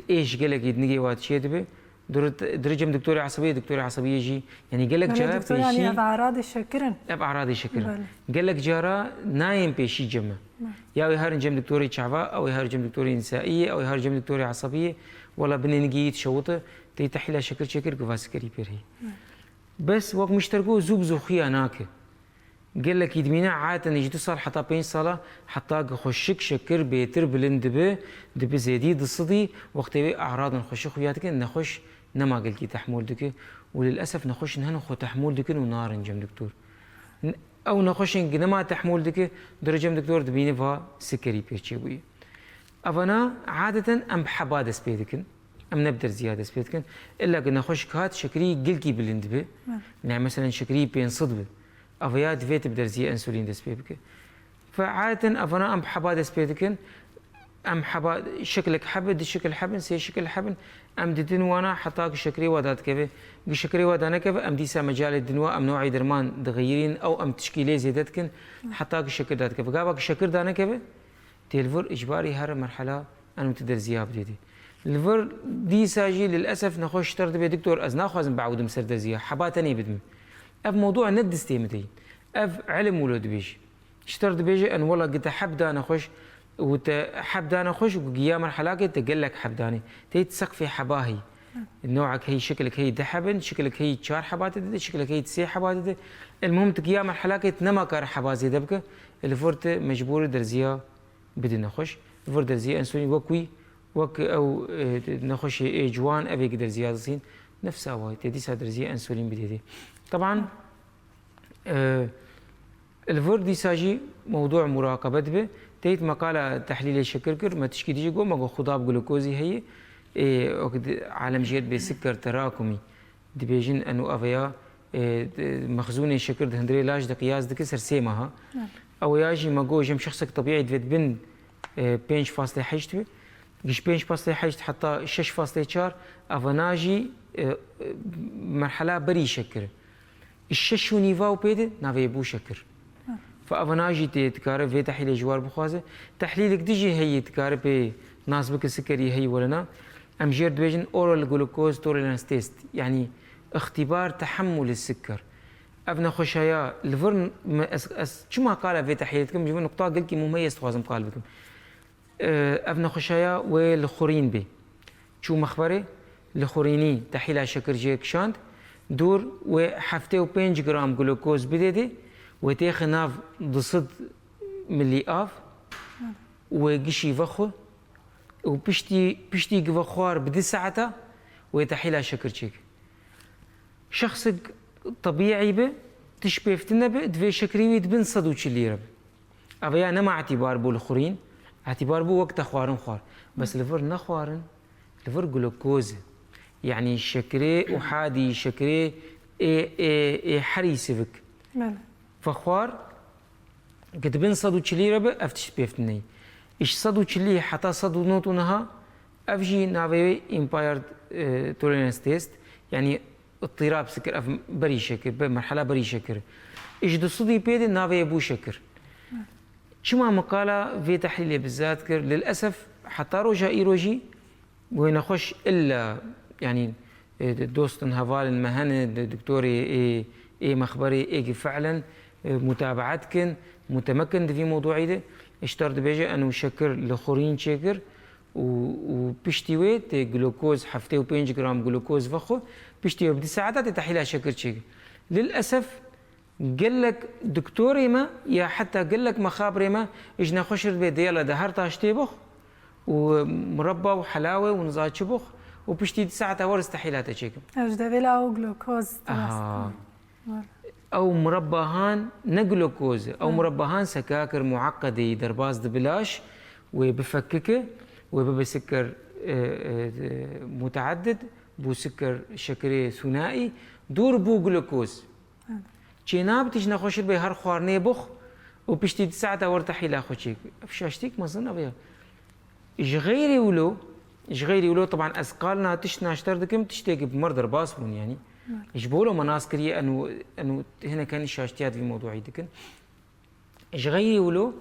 ايش قال لك نجيوات شدبه درجم دكتورة عصبية يجي يعني قال لك جرى دكتور يعني أعراض الشكرن أعراض الشكرن قال لك جرى نايم بيشي جمة يا يهرن جم دكتورة شعباء أو يهرن جم دكتورة نسائية أو يهرن جم دكتورة عصبية ولا بنيجي تشوطه تيتحيلها شكر كفاسكري بيرهي بس وقت مشتركوا زوب زوخيا ناك قال لك يدمينا عادة نجي تصل حتى 5 صلاة حتى خشك شكر بيتر بلند دبي زيدي دصدي وقت أعراض نخش خوياتك نخش نما قال كي تحمل دك وللاسف نخش نهن خو تحمل دك ونار نجم دكتور او نخش نما تحمل دك درجم دكتور دبيني فا سكري بيتشي بوي افنا عاده ام بحباد سبيدكن ام نبدر زياده سبيدكن الا قلنا نخش كات شكري قلكي بلند به يعني مثلا شكري بين صدبه افيات فيت بدر زي انسولين دسبيبك فعاده افنا ام بحباد سبيدكن ام حبا شكلك حبن دي شكل حبن سي شكل حبن ام ددن وانا حطاك شكري ودات كيف بشكري ودانا كيف ام ديسا مجال الدنوا ام نوعي درمان دغيرين او ام تشكيلي زيدتكن حطاك الشكل دات كيف قابك الشكل دانا كيف تلفر اجباري هر مرحله انا متدر زياب ديدي الفر دي ساجي للاسف نخش ترد بي دكتور ازنا خوازن بعود مسر زيا حباتني بدم اف موضوع ند استيمتي اف علم ولد بيجي اشترد بيجي ان والله قلت حب دانا خش وتحبدانه خوش وقيام مرحلاك تقول لك حبداني تيتسق في حباهي نوعك هي شكلك هي دحبن شكلك هي 4 حبات شكلك هي 9 حبات المهم تقيام مرحلاك تنما كار حبازي دبك الفورت مجبور درزيا بدنا خوش الفورت درزيا انسولين وكوي وك او نخش جوان ابي قدر زيادتين نفس هواي تدي درزيا انسولين بديدي طبعا الفورت دي ساجي موضوع مراقبه به تيت مقالة تحليل الشكر ما تشكي تيجي قوم أقول خضاب جلوكوزي هي عالم جيت بسكر تراكمي دي بيجن أنو أفيا مخزون الشكر ده هندري لاج ده قياس ده كسر سيمها أو ياجي ما جو جم شخصك طبيعي دفت بن 5.8 جيش 5.8 حتى 6.4 أفناجي مرحلة بري شكر الشش ونيفاو بيد نافي بو شكر فأفناجي تكارب في تحليل جوار بخوازه تحليلك ديجي هي تكارب في ناسبك السكري هي ولنا ام جير دويجن اورال جلوكوز توليرانس تيست يعني اختبار تحمل السكر ابنا خشايا الفرن شو ما قال في تحليلكم جميع نقطة قلت مميز خوازم قال بكم ابنا خشايا والخورين بي شو مخبري الخوريني تحليل شكر جيك شاند دور وحفتي و 5 جرام جلوكوز بديدي وتيخ ناف ضصد ملي آف وقشي فخو وبشتي قفخوار بدي ساعته ويتحيلها شكر شيك شخصك طبيعي به تشبه فتنا به دفي شكريوي دبن صدوش اللي رب أبيا نما اعتبار بو الخورين اعتبار بو وقت خوارن خوار بس الفر نخوارن الفر جلوكوز يعني شكري وحادي شكري اي حريسي بك فخوار كتبين صدو تشلي ربع افتش بيفتني ايش صدو تشلي حتى صدو نوتونها افجي نافي امباير توليرانس تيست يعني اضطراب سكر اف بري شكر بمرحله بري شكر ايش دو صدي بيد نافي بو شكر شو ما مقاله في تحليل بالذات كر للاسف حتى روجا ايروجي وين اخش الا يعني دوستن هافال المهنه دكتوري اي مخبري اي فعلا متابعتكن متمكن في موضوعي ده اشترط بيجي أنو شكر لخورين شكر وبشتي ويت جلوكوز حفتي و5 جرام جلوكوز فخو بشتي بدي ساعات تحيلها شكر شكر للأسف قال لك دكتوري ما يا حتى قال لك مخابري ما اجنا خشر بيت يلا دهر تاشتي بخ ومربى وحلاوه ونزات شبخ وبشتي ساعة ورا استحيلها شكر أجدا بلا أو جلوكوز او مرباهان نجلوكوز او مرباهان سكاكر معقده درباز دبلاش وبفككه وبسكر متعدد بو سكر شكري ثنائي دور بو جلوكوز جناب تيجي نخش به هر خوارني بخ وبشتي ساعة ورتحي لا خوشيك فشاشتيك مثلا ابيها ايش غيري ولو طبعا اثقالنا ناشتر دكم تشتيك بمرض رباسبون يعني يجبولوا مناسكرية انه هنا كان الشاشتيات في موضوعي دكن ايش غيري ولو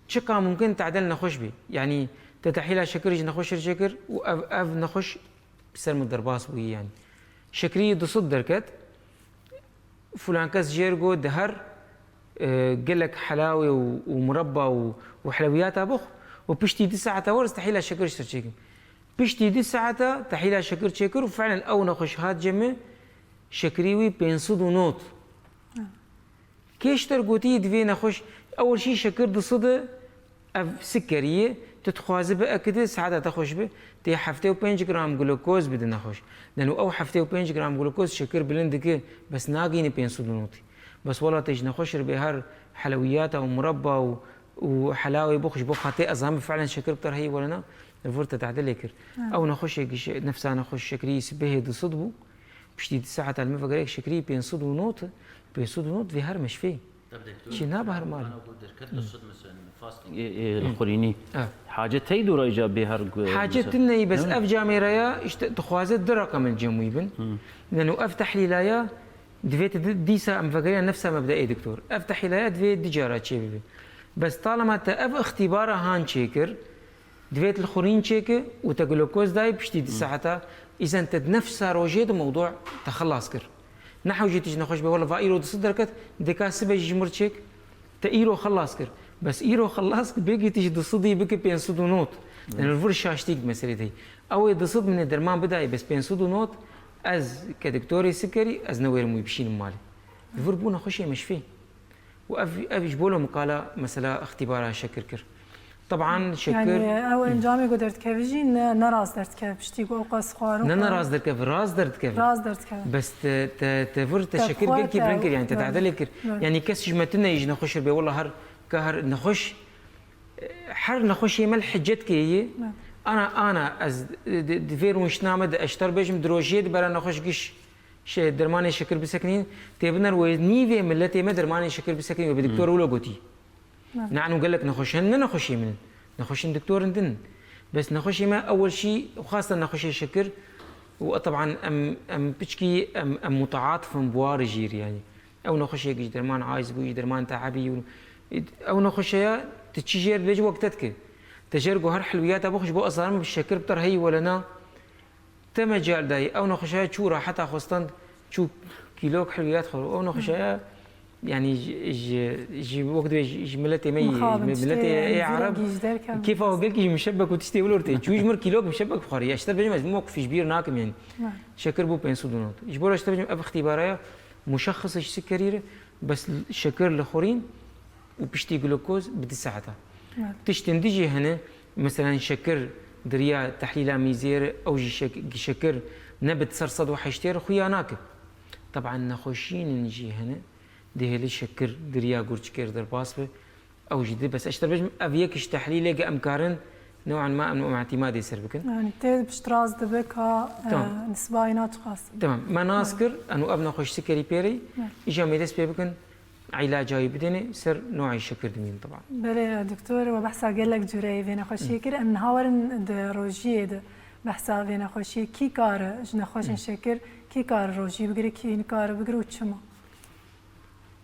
شقا ممكن تعدل نخش به يعني تتحيلها شكر نخش شكر واف نخش بسلم الدرباس بوي يعني شكري دصد دركت فلان كاس جيرجو دهر قال لك حلاوي ومربى وحلويات ابخ وبشتي 9 اور استحيلها شكر شكر بشتي 9 تحيلها شكر شكر وفعلا او نخش هات جمع شكريوي بينصد ونوت كيش ترقوتي دفي نخش اول شيء شكر دصد سكريه تتخواز بأكد ساعتها تخش به تي حفتي و5 جرام جلوكوز بدنا نخش لانه او حفتي و5 جرام جلوكوز شكر بلندك بس ناقيني بينصد ونوتي بس والله تيجي نخش بهر حلويات او مربى وحلاوي بخش بخاتي ازام فعلا شكر بتر هي ولا نا الفرته تعدل لكر او نخش نفسها نخش شكري سبه دصدبو بشتي ساعه المفقريك شكري بينصد ونوت في هر مش فيه شي نابهر مال انا اقول دركت الصد مثلا فاستنج الخوريني حاجه تيدو رجا بهر حاجه تني بس اف جاميرايا تخوازت درقم الجموي بن لانه افتح لي لايا دفيت ديسا مفقريه نفسها مبدئي دكتور افتح لي دفيت دجاره شي بس طالما تأب اختبارها هان شيكر دفيت الخورين شيكر وتجلوكوز داي بشتي ساعتها اذا انت نفس روجيت الموضوع تخلص كر نحو جيتيش نخش به والله فايرو تصدركت ديكا سبج جمر شيك تايرو خلاص كر بس ايرو خلاص بيجي تيجي تصدي بك بين صد نوت لان الفرش شاشتيك مسألة دي او تصد من الدرمان بداي بس بين صد نوت از كدكتوري سكري از نوير مو بشين مالي الفربونا خشي مش فيه وأفيش بقوله مقالة مثلا اختبارها شكر كر طبعا شكر يعني او انجامي قدرت كافيجي نراز درت كاف بشتي قوقاس خوارو راز درت كاف راز درت كاف بس تفر تشكر قال كي برنكر يعني تتعدل كر يعني كاس جمتنا يجي نخش بي والله هر كهر نخش حر نخش يمل حجت كي انا از دفير وش نامد اشتر بيجم دروجيت برا نخش قش شيء درماني شكر بسكنين تبنر ونيفي ملتي ما درماني شكر بسكنين وبدكتور ولا قوتي نحن قال لك نخش من نخش دكتور ندن بس نخش ما اول شيء وخاصه نخش شكر وطبعا ام بتشكي ام متعاطف بوار جير يعني او نخش درمان عايز بو درمان تعبي او نخش تتشجر بيج وقتك تجرقوا هر حلويات ابوخش بو اصلا بالشكر بتر هي ولا نا تمجال داي او نخشها شورا حتى خصتن شو كيلو حلويات خلو او نخشها يعني جي وقت ملتي ملتي اي عرب كيف هو قال لك مشبك وتشتي ولورتي شو يجمر كيلو مشبك بخاري اشتر بجم موقف كبير ناكم يعني شكر بو بين سودونات يجبر اشتر بجم اختباريه مشخص السكريره بس شكر الاخرين وبشتي جلوكوز بدي ساعتها تشتندجي هنا مثلا شكر دريا تحليل ميزير او شكر نبت صرصد وحشتير خويا ناكب طبعا نخشين نجي هنا دي هلي شكر دريا قرشكير در باسبه او جدي بس اشتر بجم افيكش تحليل امكارن نوعا ما من اعتمادي يصير بكن يعني تي بشتراز دبكا نسباينات خاصه تمام ما ناسكر انه ابنا خوش سكري بيري اجا ميدس بكن علاجي بدني سر نوع الشكر دمين طبعا بلي دكتور وبحثا قال لك جوري فينا خوشي كر ان هاورن روجي بحثا فينا خوشي كي كار جنا خوش شكر كي كار روجي بقري كي كار بقرو تشما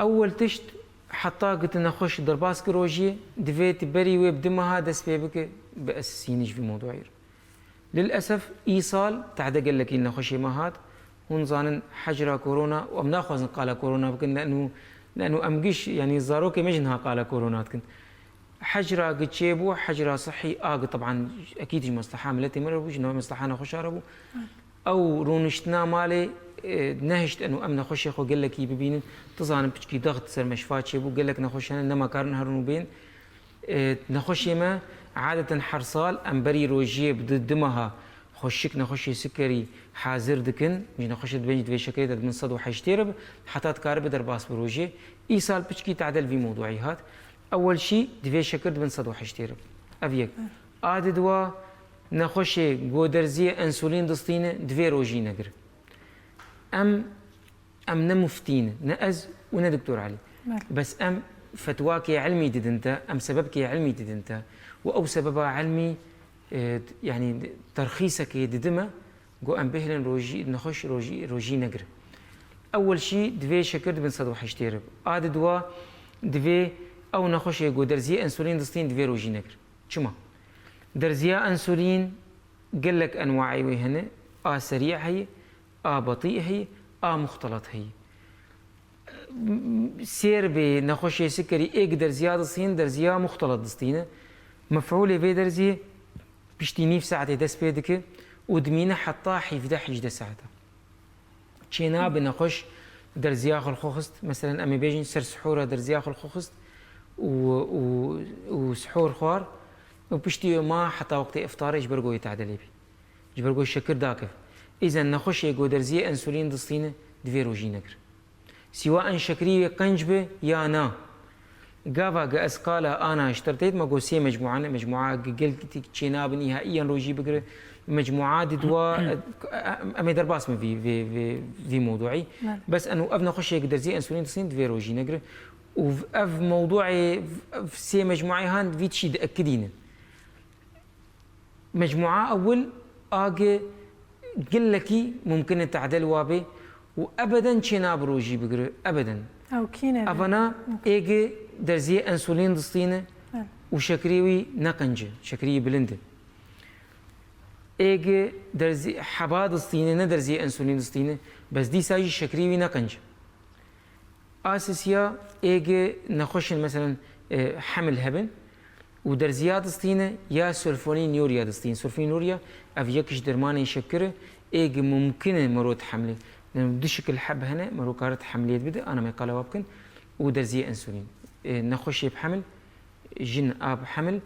اول تشت حتى قلت نخش درباسك روجي دفيت بري وبدمها دس بيبك باسسينيش في موضوعير للاسف ايصال تعد قال لك نخش مهات هون زانن حجرة كورونا وأم ناخذ قال كورونا بكن لأنه أمجيش يعني زاروك مجنها قال كورونا تكن حجرة قد شيبو حجرة صحي طبعا أكيد مصلحة ملتي مرة بوش إنه مصلحة نخش عربو أو رونشتنا مالي نهشت انه امنا خوش يخو قال لك يبين تظن بتشكي ضغط سر مشفات شيبو قال لك نخش انا نما كارن هرنو بين نخش ما عاده حرصال ام بري روجيه بدمها خوشك نخش سكري حاضر دكن مش نخش بين دوي شكري من صد وحشتيرب حتى تكارب درباس بروجي اي سال بتشكي تعدل في موضوعيات اول شيء دوي شكر من صد وحشتيرب افيك عاد دوا نخش جودرزي انسولين دستينه دوي روجي نقر ام نمفتين نأز ونا دكتور علي بس ام فتواك علمي ددنتا ام سببك علمي ددنتا او سببها علمي يعني ترخيصك ددما جو ام بهلن روجي نخش روجي نقر اول شيء دوي شكر بن صدو حشتيرب عاد دوا دوي او نخش جو درزي انسولين دستين دوي روجي نقر شما درزيا انسولين قال لك انواعي وهنا سريع هي بطيء هي مختلط هي سير بنخش سكري اقدر زيادة صين درزيا مختلط دستينه مفعول في درزي بشتيني في ساعة دس بيدك ودمينه حتى حيفده حجده ساعته تشينا بنخش درزيا الخوخست مثلا امي بيجين سر سحوره درزيا الخوخست وسحور خوار وبشتي ما حتى وقت افطار يجبرقو يتعدل بي يجبرقو الشكر داكف إذا نخش يقدرزي أنسولين دستينه دوي روجي نقر سواء شكري قنجبه يا نا قافا قاسقالا أنا اشتريت ما قو سي مجموعة قلت تشيناب نهائيا روجي بقر مجموعات دوا أمي درباس من في موضوعي بس أنه أبنا خش يقدرزي أنسولين دستين دوي روجي نقر وف موضوعي في سي مجموعي هان في تشي أكدين مجموعة أول قل لكي ممكن تعدل وابي وابدا شنا بروجي بقر ابدا او كينا افنا ايجي درزي انسولين دستينه وشكريوي نقنجه شكري بلند ايجي درزي حبا دستينه ندرزي انسولين دستينه بس دي ساجي شكريوي نقنجه اساسيا ايجي نخش مثلا حمل هبن ودرزيات دستينه يا سولفونين يوريا دستين سولفونين يوريا اف يكش درماني شكره ايج ممكن مرود حمله لانه دشك الحب هنا مرو كارت حمليه بدا انا ما قال وابكن ودرزي انسولين نخش بحمل جن اب حمل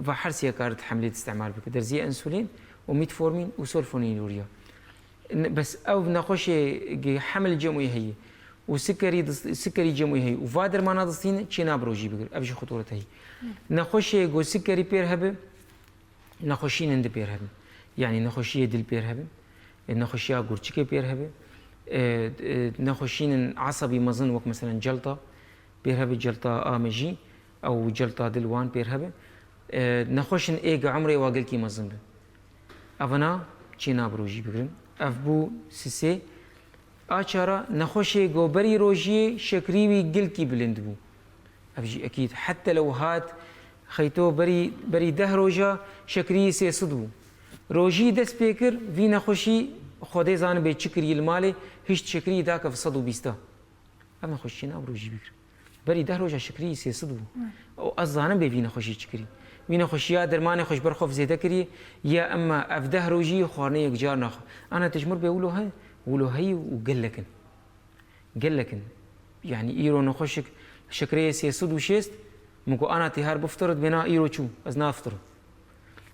وحرسيه كارت حمليه استعمال بك درزي انسولين وميتفورمين وسولفونين يوريا بس او نخش حمل جمعي هي سكري جمعي هي وفادر ما نادستين تشينا بروجي بقر ابجي خطورته هي نخش جو سكري بير هبه نخشين عند بير هبه يعني نخشيه دل بير هبه نخشيا قرشكي بير هبه نخشين عصبي مزن وقت مثلا جلطه بير هبه جلطه امجي او جلطه دلوان بير هبه نخشن ايج عمري واقلكي مزن افنا تشينا بروجي بقرن افبو سيسي آچارا نخوشي جو بري روجي شكريوي قلكي بلند بو افجي اكيد حتى لو هات خيتو بري ده روجا شكري سي صدبو روجي دس بيكر في نخوشي خودي زان بي شكري المالي هيش شكري داك في صدو بيستا اما خوشينا بروجي بكر بري ده روجا شكري سي صدبو او ازان بي في نخوشي شكري وين خوشيا درمانه خوش برخوف زيده كري يا اما افده روجي خورني يكجار نخ انا تجمر بيقولوا هاي ولو هي وقال لكن يعني ايرو نخشك شكريه سيسود وشيست مكو انا تهار بفترض بنا ايرو شو از نافترض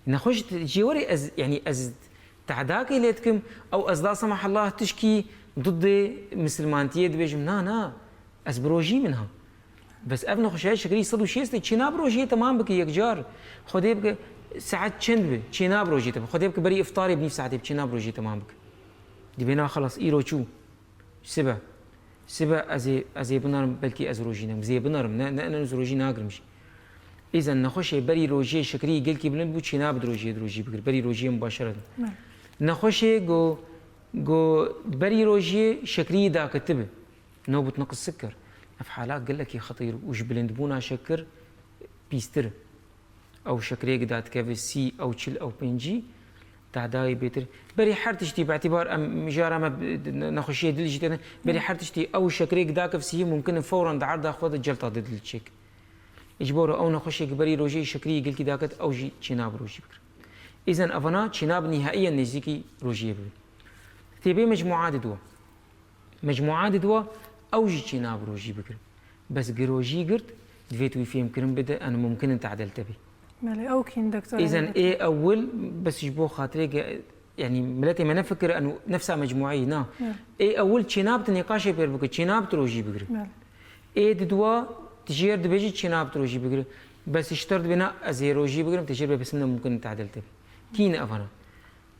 نخش جيوري از يعني از تعداك ليتكم او از لا سمح الله تشكي ضد مسلمانتيه دبيجم نا از بروجي منها بس ابن خشاي شكريه صد وشيست تشينا بروجي تمام بك يكجار خدي بك ساعات چند به تشينا بروجي تمام خدي بك بري افطاري بني ساعتي تشينا بروجي تمام بك دي بنا خلاص ايرو شو سبا ازي بنارم بلكي از روجينم زي بنارم انا روجي ناقرمش اذا نخش بري روجي شكري قلكي بلند بو تشينا بدروجي بقر بري روجي مباشره نخش جو بري روجي شكري دا كتب نوبه نقص سكر في حالات قال لك خطير وش بلند بونا شكر بيستر او شكري قدات كيف سي او تشل او بنجي تعداي بيتر بري حرتشتي باعتبار مجارة ما نخشيه دل جتنا بري حرتشتي أو شكريك ذاك في سيه ممكن فورا دعرض أخذ الجلطة ضد الشيك إجباره أو نخشيه بري روجي شكري قل كي ذاك أو جي شناب روجي بكر إذن أفنا شناب نهائيا نزيكي روجي بكر تبي مجموعات دوا أو جي شناب روجي بكر بس جروجي قرد دفيت ويفهم كرم بدأ أنا ممكن تعدل تبي مالي أو كين دكتور إذن إيه أول بس يجبو خاطري يعني ملاتي ما نفكر أنه نفسها مجموعية نا إيه أول شناب تنقاش بير بكر شناب تروجي بكر إيه دوا تجير دبيجي شناب تروجي بكر بس اشترط بنا أزيروجي بكر تجربة بس إنه ممكن تعدل تبي كين أفنا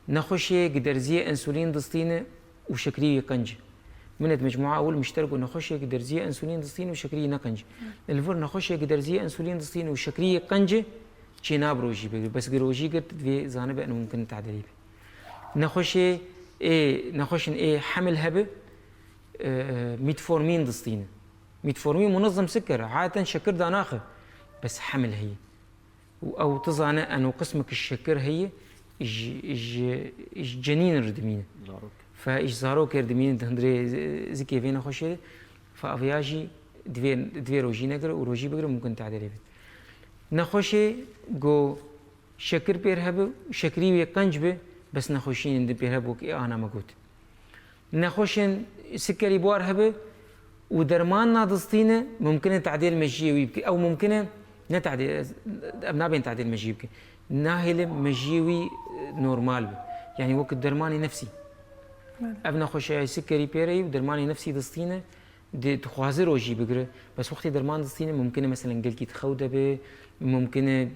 نخشي قدرزية أنسولين دستينة وشكرية قنج منت مجموعة أول مشتركوا نخشي قدرزية أنسولين دستينة وشكرية نقنج الفر نخشي قدرزية أنسولين دستينة وشكرية قنج شناب روجي بكر بس روجي قرت في زانب أنه ممكن تعدل بي نخشي إيه حمل هبة ميتفورمين دستينة ميتفورمين منظم سكر عادة شكر داناخه بس حمل هي أو تظن أنه قسمك الشكر هي جنين الردمينة فإيش زاروك الردمينة تهندري زكي فينا خوشي فأفياجي دوي روجي نقدر وروجي بقدر ممكن تعدل بي نخوشي جو شكر بيرهب شكري ويقنج به بس نخوشين عند بيرهب وكي أنا موجود نخوشين سكري بوار هبه ودرمان ناضستينه ممكن تعديل مجيوي أو ممكن نتعديل أبنا بين تعديل مجيوي ناهل مجيوي نورمال يعني وقت درماني نفسي أبنا خوشي سكري بيري ودرماني نفسي دستينه دي تخوازي روجي بقرا بس وقت درمان دستينه ممكن مثلا قلكي تخوده به ممكن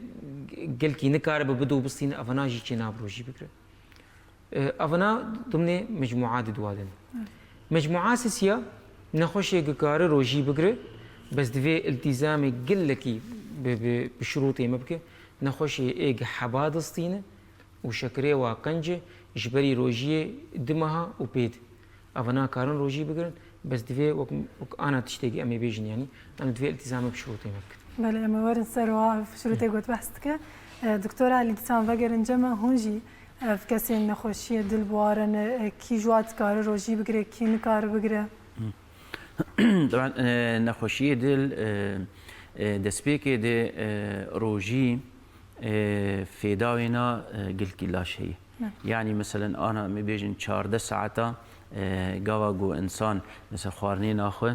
قلكي نكاره بدو بستينه أفنا جي جناب روجي بقرا أفنا ضمن مجموعات دوادن مجموعات سيا نخوشي كاره روجي بقرا بس دفي التزامي قلكي بشروطي مبكي نخوشي إيج حباد دستينه وشكري وقنجه جبري روجي دمها وبيد أفنا كارن روجي بقرن بس دفي وك أنا تشتكي أمي بيجن يعني أنا دفي التزام بشروطي مبكي بله أما ورن سروا في شروطي قلت بحثك دكتورة التزام بقرن جمع هونجي في كسي نخوشي دل بوارن كي جوات كار روجي بقرا كي نكار بقرا طبعا نخوشي دل دسبيكي دي روجي في داوينا قلكي لا شيء يعني مثلا أنا مبيجن 4 ساعة قاوة إنسان مثلا خوارنين أخو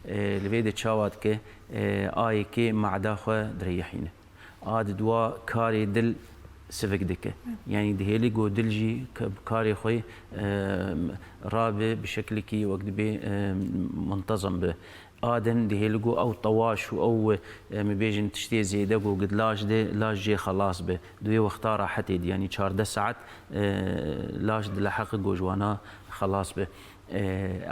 لبيد تشاوات كي آي كي معدا خو دريحينه عاد دوا كاري دل سفك دكه يعني دهيلي جو دلجي كاري خوي رابي بشكل كي وقت بي منتظم به آدن دهيلجو أو طواش أو مبيجن تشتي زيادة جو قد لاش جي خلاص به دوي واختار حتى يعني 4 ساعات لاش دلحق جو جوانا خلاص به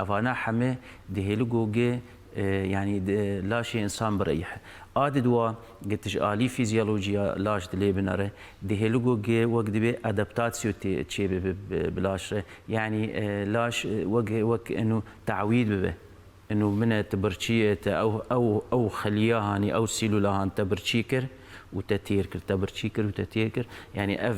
أفانا حمي دهيلجو جي يعني لا شيء إنسان بريح دوا قلتش آلي فيزيولوجيا لاش دلي بناره دهيلجو جي وقت بي أدابتاسيو تشي بلاش يعني لاش وق إنه تعويد به انه من تبرشيه او خلياهاني او سيلولاهان تبرشيكر وتتيركر يعني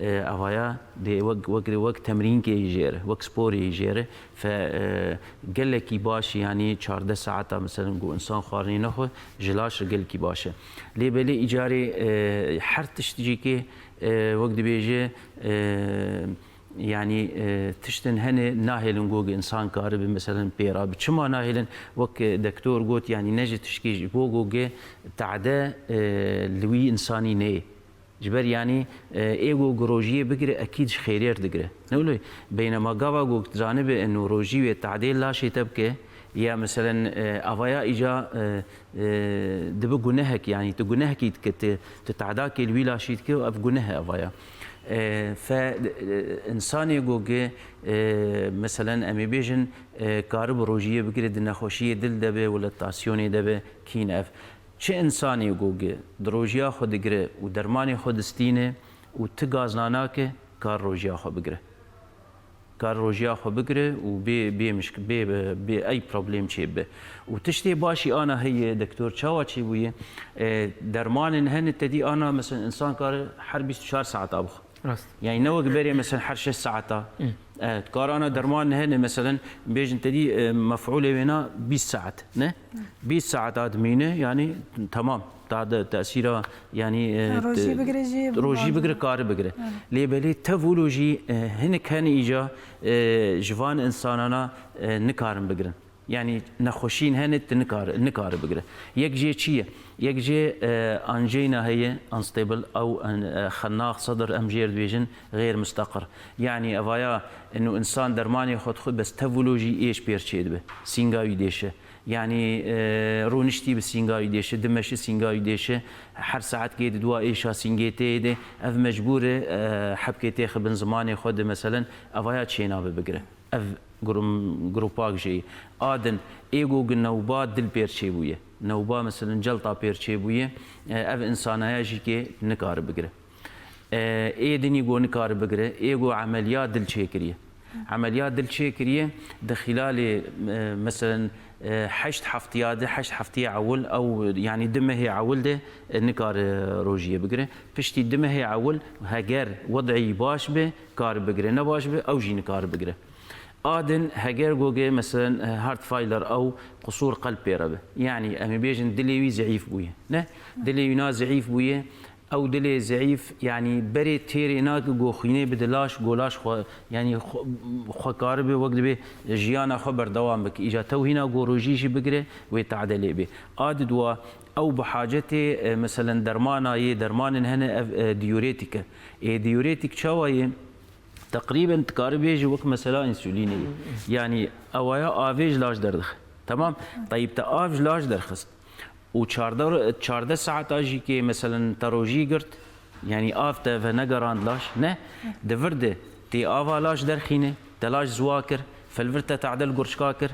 اوايا دي وقت تمرين كي يجيره وقت سبوري يجيره فقال لك باش يعني 4 ساعات مثلا جو انسان خارني نخو جلاش قال لك باشه لي بلي ايجاري حرتش تجيكي وقت بيجي يعني تشتن هني ناهلن جوج انسان كارب مثلا بيرا بتشما ناهلن وك دكتور قلت يعني نجي تشكي جوجو تعدا لوي انساني ني جبر يعني ايجو جروجيه بقرا اكيد خيرير دقرا نقول بينما قاوا جوج جانب انه روجيه تعديل لا شيء تبكي يا مثلا افايا اجا دب جنهك يعني تجنهك تتعداك الويلا شيتك اف جنه افايا فإنساني جوجي مثلا أمي بيجن كارب روجية بقرد نخوشية دل دبه ولا تاسيوني دبه كين أف چه إنساني جوجي دروجيا خود قرأ ودرماني خود استينه وتجازناناك كار روجيا خود بقرأ كار روجيا خو بقرا وبي مشك بي اي بروبليم شي به وتشتي باشي انا هي دكتور تشاوا شي ويا درمان هن تدي انا مثلا انسان كار حر 24 ساعه طابخ راست يعني نوك بري مثلا حرش الساعة كارانا درمان هنا مثلا بيجن تدي مفعولة بينا 20 ساعة نه 20 ساعة آدمينه يعني تمام تعد تأثيرها يعني روجي بقري جي روجي بقري كار بقري ليه بلي تفولوجي هنا كان إيجا جوان إنساننا نكارن بقرن يعني نخوشين هنا نكار بقري يكجي شيء يكجي أنجينا هي انستيبل أو خناق صدر أمجير بيجن غير مستقر يعني أفايا إنه إنسان درماني خود بس تفولوجي إيش بيرشيد به سينغا يديشه يعني رونشتي بسينغا يديشه دمش سينغا يديشه هر ساعت كيد دوا إيشا سينغيتي ده أف مجبورة حبكتي خبن زماني خود مثلا أفايا تشينا ببقره أف جروباك جي آدن إيجو جنوبا دل بيرشي بويه نوبا مثلا جلطة بيرشي بويه أف إنسانها جيكي نكار بقره اي دني جو نكار بقره ايجو عمليات دل شيكريه عمليات دل شيكريه دخلال مثلا 8 حفتيه عول او يعني دمه هي عول ده نكار روجيه بقره بشتي دمه هي عول هاجر وضعي باش به كار بقره نباش به او جي نكار بقره آدن هاجر جوجي مثلا هارت فايلر او قصور قلب بيربه يعني امي بيجن دليوي ضعيف بويه نه دليوي ضعيف بويه او دلي ضعيف يعني بري تيري ناك جو خينه بدلاش جولاش خو يعني خو كاربه وقت به جيانا خبر دوام بك اجا تو هنا جو روجيجي بقره ويتعدل به اد دوا او بحاجتي مثلا درمانا درمان هنا ديوريتيك ديوريتيك شوايه تقريبا تقاربيجي وقت مثلا انسوليني يعني اوايا افيج لاش دردخ تمام طيب تافج لاش درخست و 14 ساعت اجي كي مثلا تروجي قرت يعني افتا فنقران لاش نه دفرده تي افا لاش درخينه تلاش زواكر فالفرتا تعدل قرشكاكر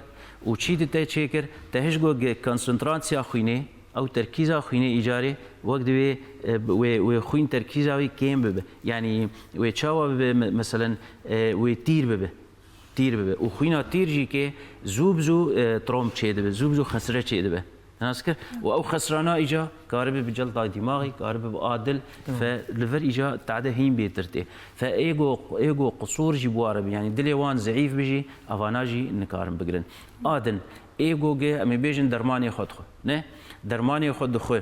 و تشيد تي تشيكر تهجو كونسنتراسيا خوينه او تركيزا خوينه ايجاري وقت و خوين تركيزا وي كيم بب يعني و تشاوا مثلا و تير بب و خوينا تير جي كي زوبزو تروم تشيد زوبزو خسره تشيد ناسكر او خسرانه اجا قارب بجلطه دماغي قارب بادل فالفر اجا تعده هين بيترتي فايجو قصور جبوار يعني دليوان ضعيف بيجي افاناجي نكارم بقرن ادن ايجو جي امي بيجن درماني خود خو نه درماني خود خو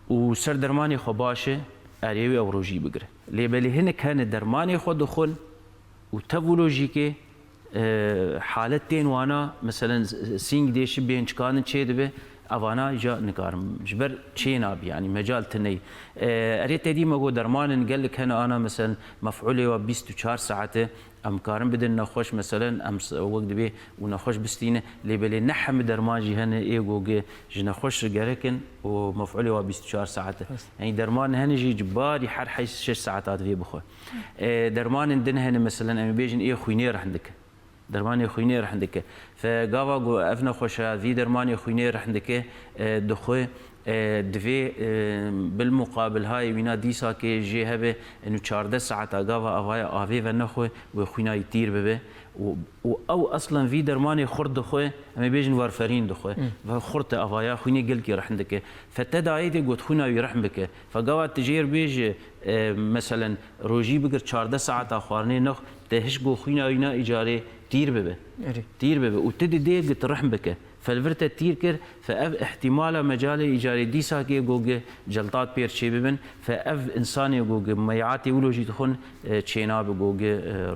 و سر درماني خو باشه اريوي او روجي بقره لي بلي هنا كان درماني خود خو و تفولوجيكي حالتين وانا مثلا سينج ديش بين كان تشيد به اوانا جا نكارم جبر تشيناب يعني مجال تني اريت دي ما درمان قال لك هنا انا مثلا مفعولي و 24 ساعه ام كارم بدن نخوش مثلا ام وقت به ونخوش بستينه اللي بلي نحم درماجي هنا ايجو جنخوش جركن ومفعولي و 24 ساعه يعني درمان هنا جي جباري حر حي 6 ساعات في بخو درمان دن هنا مثلا ام بيجن اي خوينير عندك درماني خوينير عندك فقاوا جو افنا خوشا في درماني خوينير عندك دخو دفي بالمقابل هاي وينا ديسا كي جي هبه انه 14 ساعه قاوا افايا افي فنخو وخوينا يطير ببه او اصلا في درماني خرد خو اما بيجن وارفرين دخو فخرت افايا خويني قلكي راح عندك فتدايدي قلت خونا يرحمك فقاوا تجير بيج مثلا روجي بقر 14 ساعه اخرين نخ تهش جو خوينا وينا ايجاري تير ببه تير ببه وتدي دي ترحم بك فالفرتا تير كر فاف احتمال مجال ايجاري ديسا كي جوج جلطات بير شي ببن فاف انساني جوج ميعاتي ولوجي تخون تشينا بجوج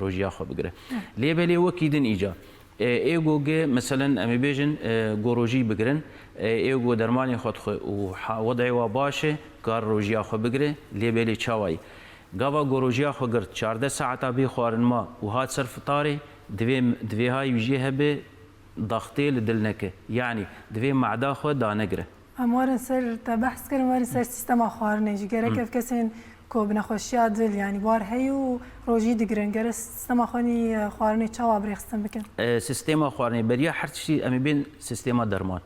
روجيا خو بقره لي بلي وكيدن ايجا اي جوج مثلا امي بيجن جوروجي بقرن اي جو درماني خد خو ووضعي وباشه كار روجيا خو بقره لي بلي تشاوي قاوا جوروجيا خو قرت 14 ساعه بي خورن ما وهات صرف طاري دوی های ویژه به ضغطی لدلنکه یعنی دوی معده خود دانگره. اموارن سر تبحث کردم وارن سر سیستم خارنه جگره کف کسین کو بنخوشی دل یعنی بار هیو روجی دگرن گره سیستم خانی خارنه چاوا برخستن بکن. سیستم خارنه بریا هر چیزی امی بین سیستم درمان.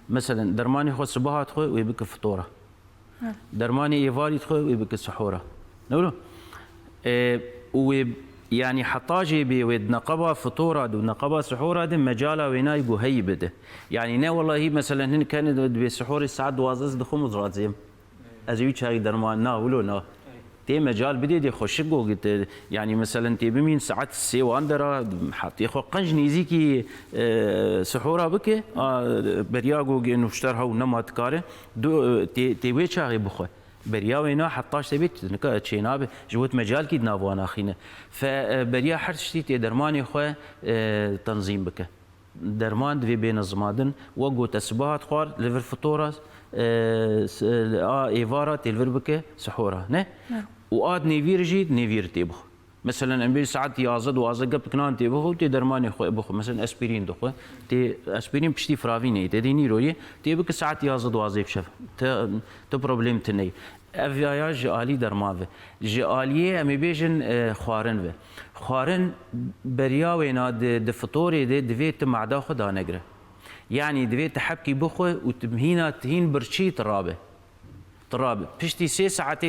مثلا درمانی خود صبحات خود وی بک فطوره. درمانی ایوالی خود وی بک سحوره. نقوله و يعني حطاجي بيود نقبه فطوره دو نقبه سحوره دي مجاله ويناي بو هي بده يعني نا والله هي مثلا هن كان بسحور الساعه 12 دخوم زرازيم ازوي شاي درمان نا ولو نا تي مجال بدي دي خوش قوقت يعني مثلا تي بمين ساعات السي واندرا حتى يخو قنج نيزيكي سحورة بك بريا قوق انه اشترها ونما تكاره دو تي وي شاغي بخو بريا وينا حطاش تبيت نكا تشيناب جوت مجال كي نافوانا خينا فبريا حر شتي تي درماني خو تنظيم بك درمان دوی بینظمادن و گو تسبات خوار لور فطورة ایوارا تلور بکه سحورا نه و آد نویر جید نویر تیبخ مثلا امبیر ساعت یازد و آزد قبل کنان تیبخو تی درمانی خو بخو مثلا اسپرین دخو تی اسپرین پشتی فراوی نه تی دینی روی تی بک ساعت یازد و آزد شف تو پروبلم تنی اویا جالی درماوه جالیه امی بیشن خوارن و خوارن بریا وینا د فطوری دویت معده خدا نگره يعني دویت حبکی بخو و تمهینا تهین برچی ترابه پشتی 3 ساعت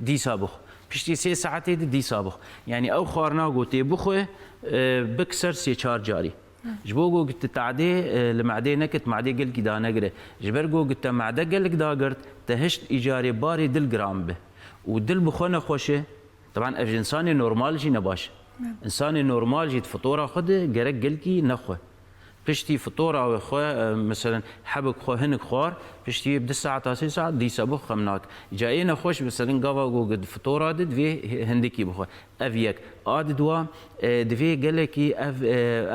دی سابخ پشتی 3 ساعت دی سابخ يعني او خوارنا گوتی بخو بكسر 3-4 جاري جبوغو قلت تعدي لمعدي نكت معدي قل كدا نقره جبرغو قلت معده قل كدا قرت تهشت ايجاري باري دل جرام به ودل بخونه خوشه طبعا انساني نورمال جي نباش انساني نورمال جي فطوره خد قرق قل كي نخوه پشتی فطوره و خو مثلا حبك خو هنك خوار پشتی ب 2 ساعات 3 ساعات دي سبخ خمناك جاينا خوش مثلا قوا قد فطوره دد في هندكي بخو افيك اد دوا دفي قالكي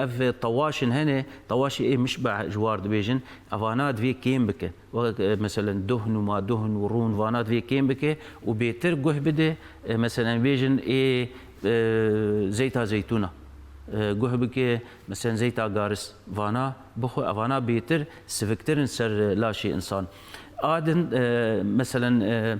اف طواشن هنا طواشي ايه مشبع جوار دبيجن افانات في كيم بك مثلا دهن وما دهن ورون فانات في كيم بك وبيتر قه بده مثلا بيجن ايه زيتها زيتونه گوه مثلا زيت عقارس فانا بخو افانا بيتر سفكتر سر لاشي انسان آدن مثلا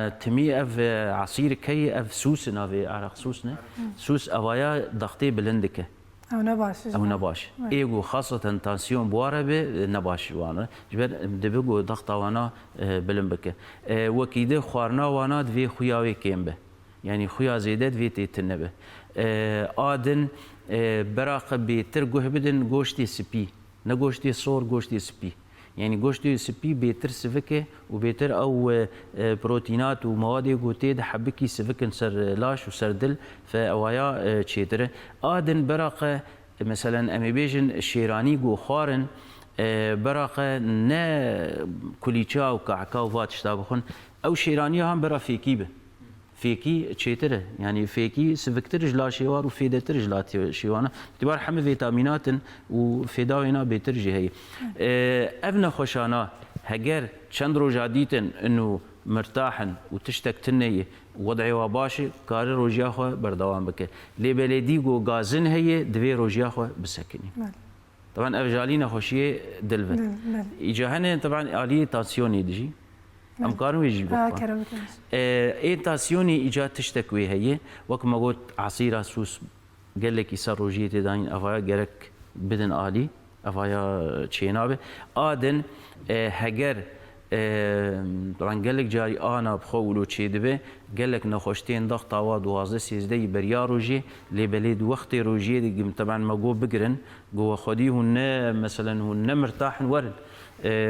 تمي اف عصير كي اف سوس نافي عرق سوسنا سوس اوايا ضغطي بلندكه او نباش ايجو خاصة تانسيون بواربه نباش وانا جبر دبقو ضغط وانا بلنبكه وكيده خوارنا وانا دفي خوياوي كيمبه يعني خويا زيدت في تتنبه آدن براق بيتر جوه بدن گوشتي سبي نگوشتي صور گوشتي سبي يعني گوشتي سبي بيتر سفكه وبيتر او بروتينات ومواد جوتيد حبكي سفكن سر لاش وسر دل فاوايا تشيتر آدن براق مثلا امي بيجن الشيراني جو خارن براق نا كليتشا وكعكا وفات شتابخن او شيراني هم برا فيكيبه فيكي تشيتره يعني فيكي سفكتر جلا شيوار وفيدتر جلا شيوانا اعتبار حمل فيتامينات وفيداوينا بيترجي هي ابنا خوشانا هجر چند روجا ديتن انه مرتاحن وتشتك تنيه وضعي وباشي كار روجيا خو بردوام بك لي بلدي جو غازن هي دوي روجيا خو بسكني طبعا افجالينا خوشيه دلفت اجاهنا طبعا اليه تانسيوني دجي امكانه يجي اي تاسيوني ايجاد تشتكوي هي وقت ما قلت عصير سوس قال لك يسار روجيتي داين افايا جرك بدن الي افايا تشينابه ادن هجر طبعا قال لك جاري انا بخولو تشيدبه قال لك نخوشتين ضغط اوا 12 13 بريا روجي لي بلد وقت روجي طبعا ما جو بقرن جو خدي هن مثلا هن مرتاح ورد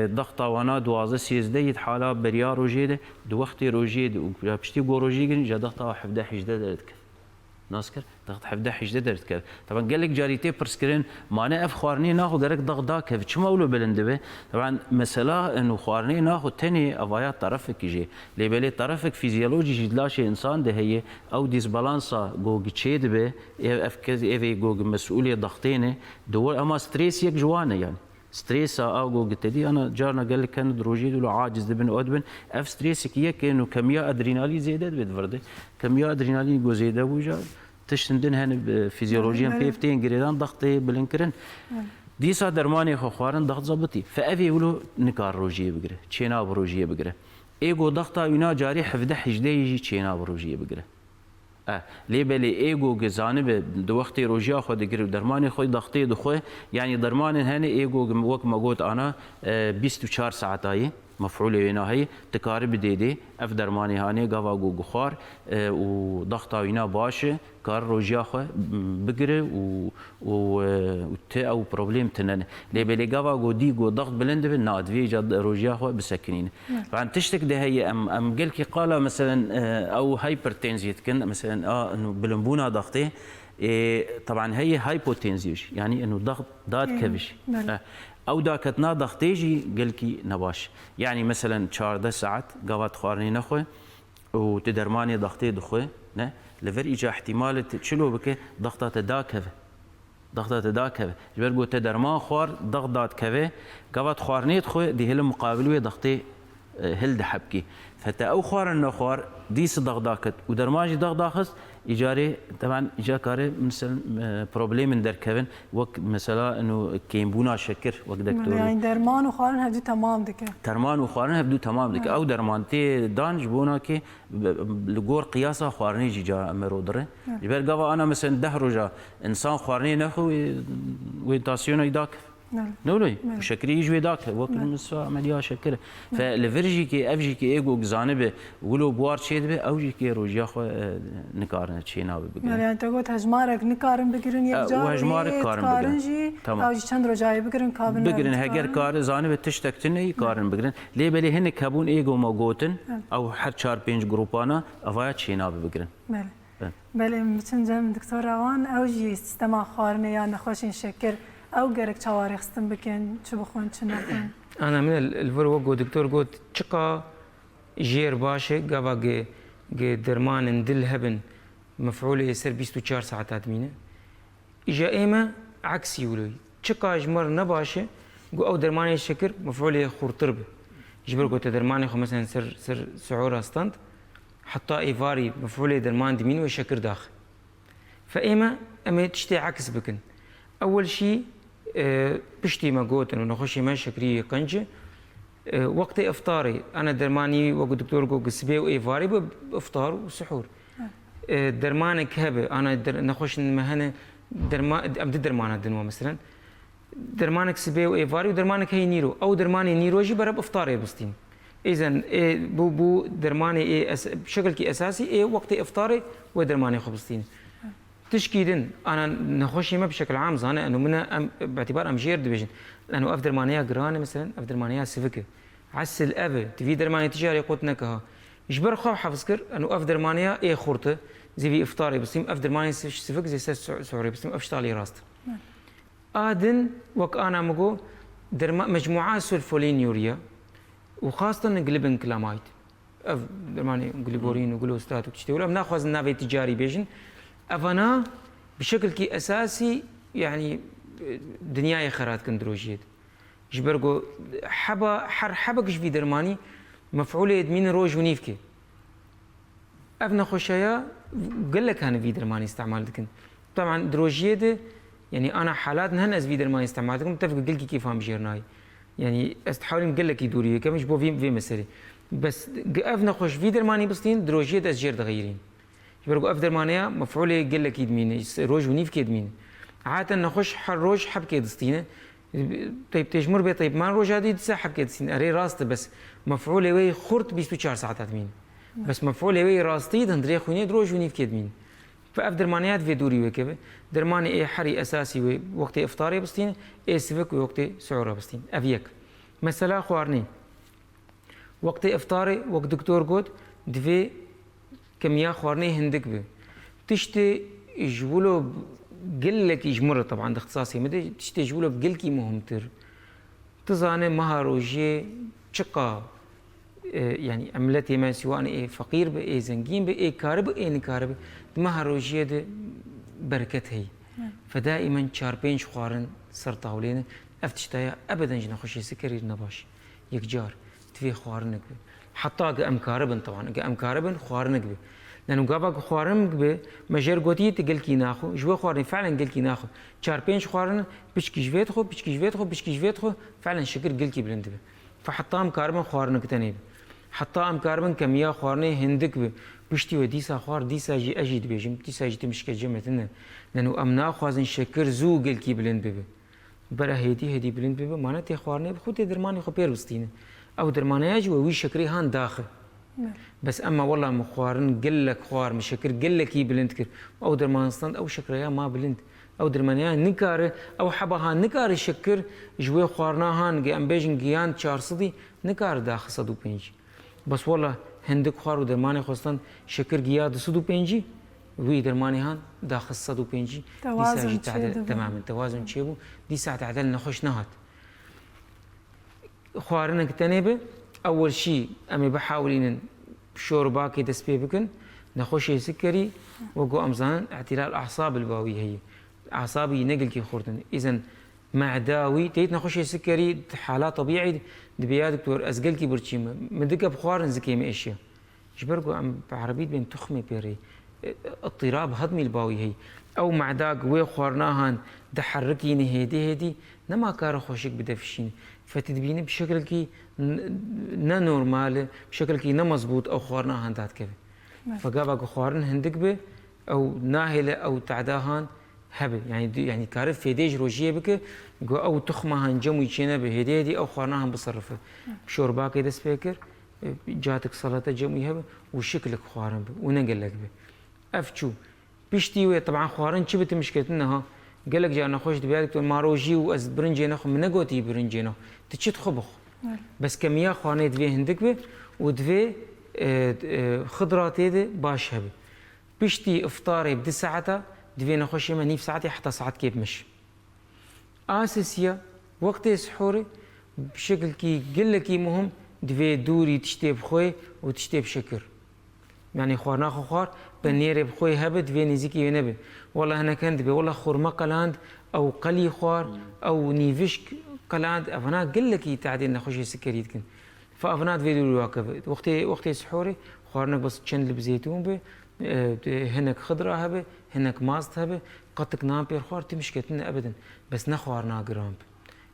ضغط وانا 12 13 حاله بريا روجي دو وقت روجي بشتي جو روجي جا ضغط 11 درت ناسكر ضغط 11 درت طبعا قال لك جاريتي برسكرين معناه اف خوارني ناخذ درك ضغط داك كيف مولو بلندبه طبعا مساله انه خوارني ناخذ تاني افايات طرفك يجي لي بالي طرفك فيزيولوجي جدلاشي انسان ده هي او ديسبالانسا جو تشيدبه اف ايفي جو مسؤوليه ضغطينه دول اما ستريس يك جوانه يعني ستريس او قلت دي انا جارنا قال لك كان دروجي له عاجز دبن ادبن اف ستريس كي كانه كميه ادرينالين زيدت بدفرده كميه ادرينالين جو زيده وجا تشتندن هن فيزيولوجيا بيفتين جريدان ضغطي بلنكرن دي صار درماني خوارن ضغط ظبطي فابي يقولوا نكار روجيه بقره تشينا بروجيه بقره ايجو ضغطه ينا جاري 11 يجي تشينا بروجيه بقره لي بالي ايجو جانب دو وقت روجيا خود گرو درمان خود ضغطي دو خو يعني درمان هني ايجو وقت ما قلت انا 24 ساعه مفعول وینا هی تکاری بدیده اف درمانی هانی گاوا گو گخار و ضغط وینا باشه کار روجیا خو بگیره و ت او پروبلم تنن لبلی گاوا گو دی گو ضغط بلند به نادوی جد روجیا خو بسكنين فعن تشتك ده هي ام قال كي قال مثلا او هايبرتنزيت كن مثلا انه بلمبونا ضغطي طبعا هي هايبوتنزيش يعني انه ضغط داد كبش او داكتنا ضغطيجي قلكي نباش يعني مثلا 14 ساعات قوات خارني نخوي وتدرماني ضغطي دخوي نه لفر اجا احتمال تشلو بك ضغطات داكفه ضغطات داكفه جبرجو تدرمان خوار ضغط داد كفه قوات خارني دخوي دي هل مقابل ضغطي هل دحبكي فتا او خوار النخوار ديس ضغط داكت ودرماجي ضغط داخس ايجاري طبعا اجا كاري مثلا بروبليم در كيفن وقت مثلا انه كيمبونا شكر وقت دكتور يعني درمان وخارن هدو تمام دكه درمان وخارن هدو تمام دكه او درمانتي دانج بونا كي لغور قياسا خارني جا مرودره يبقى قوا انا مثلا دهرجا انسان خارني نخو ويتاسيون يداك نولي شكري يجي ذاك وقت المسا عمليه شكر فالفرجي كي افجي كي ايجو جانبه ولو بوار شيد به اوجي كي روجيا خو نكارن تشينا بقى يعني انت قلت هجمارك نكارن بقرن يجار وهجمارك كارن بقى اوجي چند رجاي بقرن كابن بقرن هجر كار جانبه تشتكتني كارن بقرن لي بلي هن كابون ايجو موجوتن او حد 4 5 جروبانا افايا تشينا بقرن بله مثل جام دكتور روان اوجي سيستم خارني يا نخوش شكر او گرک چواری خستم بکن چه بخون چه نخون انا من الفر وقو دكتور قلت چقا جير باشه قبا درمان دل هبن مفعول يسر 24 ساعات مينه اجا ايما عكسي ولوي چقا اجمر نباشه قو او درمان شكر مفعول خورترب جبر قلت درمان خو مثلا سر سعور استند حتى ايفاري مفعول درمان دمين وشكر داخل فايما اما تشتي عكس بكن اول شيء بشتي ما قوت انه نخشي ما شكري قنجه وقت افطاري انا درماني وقت دكتور قو قسبي وايفاري بافطار وسحور درمانك هبه انا نخش مهنه ابدا درمان الدنوا مثلا درمانك سبي وايفاري ودرمانك هي نيرو او درماني نيروجي برب افطاري بستين اذا بو درماني بشكل كي اساسي وقت افطاري ودرماني خبستين تشكيدن انا نخشي ما بشكل عام زانه انه من باعتبار امجير ديفيجن لانه افدرمانيا جراني مثلا افدرمانيا سيفيك عسل ابي تفي درماني تجاري قوتنكها يجبر خو حفظكر انه افدرمانيا خورته زي في افطاري بسيم افدرمانيا سيفيك زي سعوري بسيم افشتالي راست ادن وك انا مقو مجموعات سولفولينيوريا وخاصه جليبن كلامايد درماني جليبورين وجلوستات وتشتي ولا بناخذ النافي تجاري بيجن افانا بشكل كي اساسي يعني دنياي خرات كندروجيت جبرقو حبك في درماني مفعوله ادمين روج ونيفكي افنا خوشايا قال لك انا في درماني استعمالتكن طبعا دروجيت يعني انا حالات نهنز في درماني استعمالتكم متفق قال لك كيف فهم جيرناي يعني استحاول نقول لك يدوري كمش بو في مسألة بس افنا خوش في درماني بسطين دروجيت ازجير تغيرين يبرقوا أف درمانيا مفعولة يقول لك يدمين روج ونيف كيدمين عادة نخش روج حب كيدستينه طيب تجمر بي طيب ما روج هذه تسا حب كيدستينه أري راسته بس مفعولة وي خرط 24 ساعات تدمين بس مفعولة وي راستي دندري خوني روج ونيف كيدمين فأف درمانيات في دوري وكذا درماني حري أساسي وقت إفطاري بستين سفك وقت سعورة بستين أفيك مثلا خوارني وقت إفطاري وقت دكتور قد دفي كمية خوارني هندك به تشتي يجولو قلك يجمر طبعا اختصاصي مدى تشتي يجولو بقلكي مهمتر تزاني مهاروجي شقا يعني عملتي ما سواء فقير به زنجين به كارب نكارب مهاروجي ده بركت هي فدائما شاربين خوارن سر طاولين افتشتايا ابدا جنا خوشي سكري نباش يكجار تفي خوارنك به حتى قام كاربن طبعا قام كاربن خوارنك به لانه قابا خوارنك به مجر قوتي تقل كي ناخو جوا خوارن فعلا قل كي ناخو 4 5 خوارن بشكي جويت خو بشكي جويت خو فعلا شكر قل كي بلند به فحتى ام كاربن خوارنك تنيب حتى ام كاربن كميه خوارني هندك به بشتي وديسا خوار ديسا جي اجيد بيجم ديسا جي تمشك جمتنا لانه ام ناخذن شكر زو قل كي بلند به برا هدي بلند به معناته خوارني خود درماني خو بيرستين او درمانياج ووي شكري هان داخل بس اما والله مخوارن قلك خوار مشكر قلك بلند او درمانستان او شكريا ما بلند او درمانيا نكاره او حبها نكار شكر جوي خوارنا هان ام بيجن جيان 400 نكار داخل 105 بس والله هندك خوار ودرماني خصتن شكر جيا 205 وي درماني هان داخل 105 توازن تماما توازن تشيبو دي ساعه تعدل نخش نهات خوارنا كتنيبه اول شيء امي بحاولين شورباكي دسبي بكن نخوشي سكري وقو امزان اعتلال الاعصاب الباويه هي اعصابي نقل كي خورتن اذا معداوي تيت نخوشي سكري حالات طبيعي دبيا دكتور ازقل كي برشيمه مدك بخوار نزكي ما اشياء جبرقو ام بعربيت بين تخمه بيري اضطراب هضمي الباوي هي او معداق وي خورناهن دحركي هيدي نما كار خوشك بدفشين فتدبيني بشكل كي نا نورمال بشكل كي نا مزبوط او خورنا هندات كيف فقابا خورن هندك به او ناهله او تعداهان هبه يعني كارف فيديج روجيه بك او تخمه هنجم يشينا بهديدي او خورناهن بصرفه شوربا كي دس فكر جاتك سلطه جمي هبه وشكلك خورن ونقلك به افشو بيشتي طبعا خورن شبت مشكلتنا قال لك جانا خوش دبيالك ماروجي واز برنجينا خو من قوتي برنجينا تشيت خبخ بس كميه خواني دفي هندك به ودفي خضرات هذه باش هبه بيشتي افطاري بدي ساعتها دفي نخش ما نيف ساعتي حتى ساعات كيف مش اساسيه وقت سحوري بشكل كي قال لك مهم دفي دوري تشتي بخوي وتشتي بشكر يعني خوارنا خوار بنيري بخوي هبد في نزيكي نبي والله انا كان دبي والله خورما قلاند او قلي خوار او نيفشك قلاند افنا قال لك تعدي نخش سكريت كن فافنات فيديو واقف وقتي سحوري خوارنا بس تشن بزيتون به هناك خضره هبه هناك ماست هبه قطك نامبير خوار تمشكتنا ابدا بس نخوارنا جرامب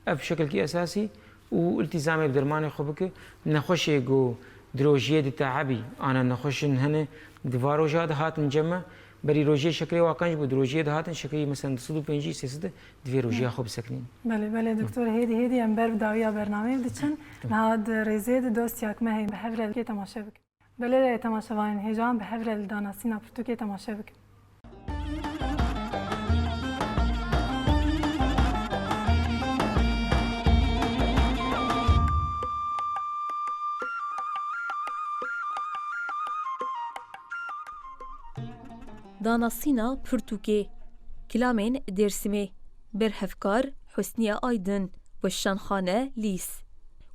بشكل كي اساسي والتزامي بدرماني خوبك نخش جو دروجيه دي تعبي انا نخش هنا دفاروجات هات مجمع بري روجيه شكلي واقعا بدروجيه هات شكلي مثلا 250 300 دفي روجيه خوب سكنين بله دكتور هيدي امبر داويا برنامج دچن نهاد ريزيد دوست ياك ما هي بحفل كي تماشا بك بله تماشاوين هجان بحفل داناسينا برتوكي تماشا بك داناسينا برتوكي كلامين ديرسمي برهفكار حسنية أيضن والشانخانة ليس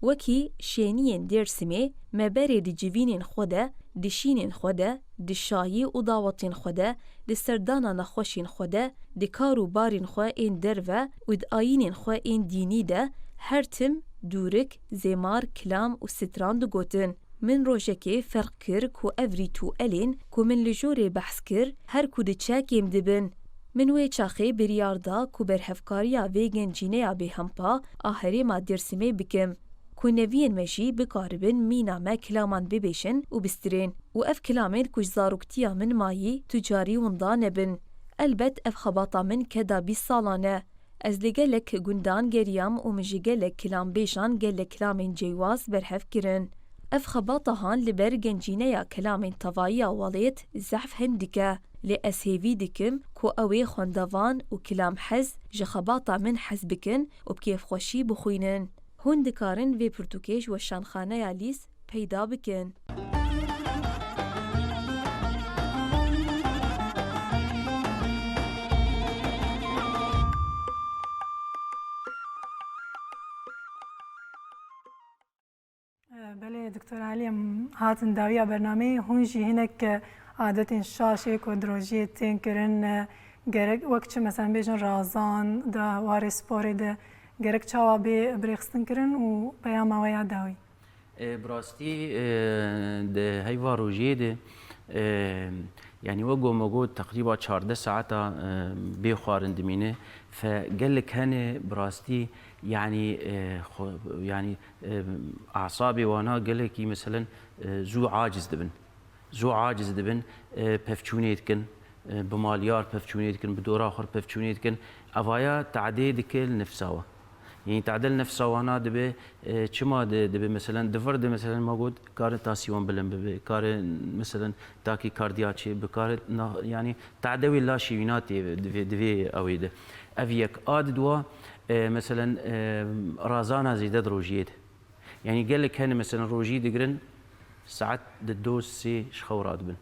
وكي شينين ديرسمي مباري دي جيفينين خودا دي شينين خودا دي شايي وداوطين خودا دي سردانا نخوشين خودا دي كارو بارين خوائين درفا ود آيينين خوائين ديني دا هرتم دورك زيمار كلام و ستران دقوتن من روجكي فرق كر كو افري تو الين كو من لجوري بحث كر هر كو دي تشاكيم دبن من وی چاخی بریاردا کو برهفکاریا ویگن جینیا به همپا آخری ما درسمی بکم کو نوین مجی بقاربن مینا ما کلامان ببیشن و بسترین و اف کلامین کج زاروکتیا من مایی تجاری وندا نبن البت اف خباطا من کدا 20 سالانه از لگلک گندان گریام و مجی گلک کلام بیشان گلک کلامین جیواز برهف کرن اف خباطا هان لبر گنجینیا کلامین توایا والیت زحف هندکه لأسهيفي دكم كو أوي خوندوان و كلام حز جخباطا من حز بكن و بكيف خوشي بخوينن هون دكارن في برتوكيج و شانخانه ياليس پیدا بكن بله دكتور علي هاتن داوية برنامج هونجي هناك عادة شاشة كودروجية تنكرن جرك وقت مثلا بيجن رازان دا وارس بوري دا جرك شوا بريخستن كرن و بياما ويا داوي براستي ده هاي واروجيه ده يعني وقو موجود تقريبا 14 ساعة بيخوارن دمينه فقال لك هنا براستي يعني أعصابي وانا قال لك مثلا زو عاجز دبن بفچونيت كن بماليار بفچونيت كن بدور آخر بفچونيت كن أفايا تعديد كل نفساوه يعني تعدل نفس وانا دبي چما دبي مثلا دفرد مثلا موجود كار تاسيون بلن ببي كار مثلا تاكي كاردياتشي بكار يعني تعدوي لا شيناتي دبي اويده افيك اد دوا مثلا رازانا زيد دروجيت يعني قال لك هنا مثلا روجي دقرن ساعات الدوز سي شخورات بن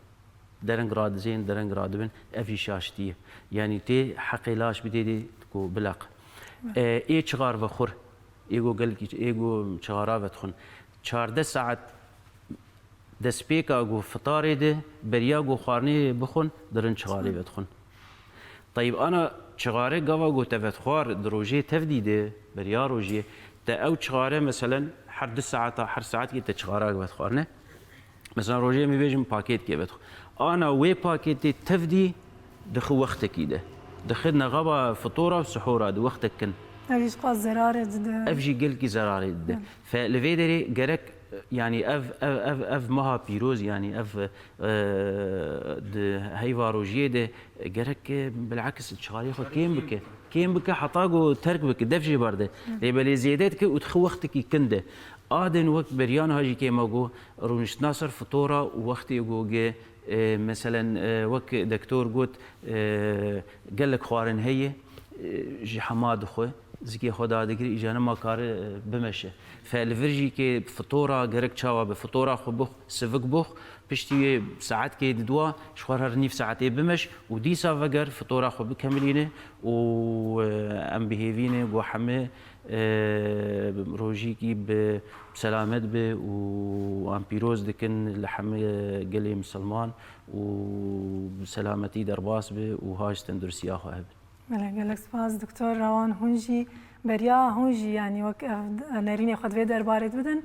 درنگ راد زين درنگ راد بن افي شاشتيه يعني تي حقيلاش بدي تكو بلاق اي چغار وخور ايگو قال لك ايگو چغارا وتخن 14 ساعت دسبيكا گو فطاري ده برياگو خارني بخون درن چغاري وتخن طيب انا چغاره گاوا گو تفت خوار دروجي تفديده بريا روجي تا او چغاره مثلا هر 2 ساعات هر ساعت کی چغاره گو خارنه مثلا روجي مي بيجم باكيت كي بتخ انا وي باكيت تفدي دخو وقتك كده دخلنا غبا فطوره وسحوره دي وقتك كن ايش قاس زراره افجي قل كي زراره ده فالفيدري جرك يعني اف مها بيروز يعني اف هيفا روجيه ده جرك بالعكس الشغالي خو كيم بك حطاقو ترك بك دفجي برده يبقى زيادات كي وتخو وقتك كنده آدن وقت بريان هاجي كي ماجو رونش ناصر فطوره ووقت يجو مثلا وقت دكتور قلت قال لك خوارن هي جي حماد خو زكي خدا دكري اجانا ما كار بمشي فالفرجي كي فطوره جرك تشاوا بفطوره خو بخ سفك بخ بشتي ساعات كي دوا شخور هرنيف ساعتي بمش ودي سافجر فطوره خو بكملينه و ام بيهيفينه وحمه روجيكي بسلامت به وام بيروز دكن لحمه قلي مسلمان وبسلامتي درباس به وهاج تندرسيا خاهب ملا قالك سپاس دكتور روان هونجي بريا هونجي يعني وك نريني خد في دربارت بدن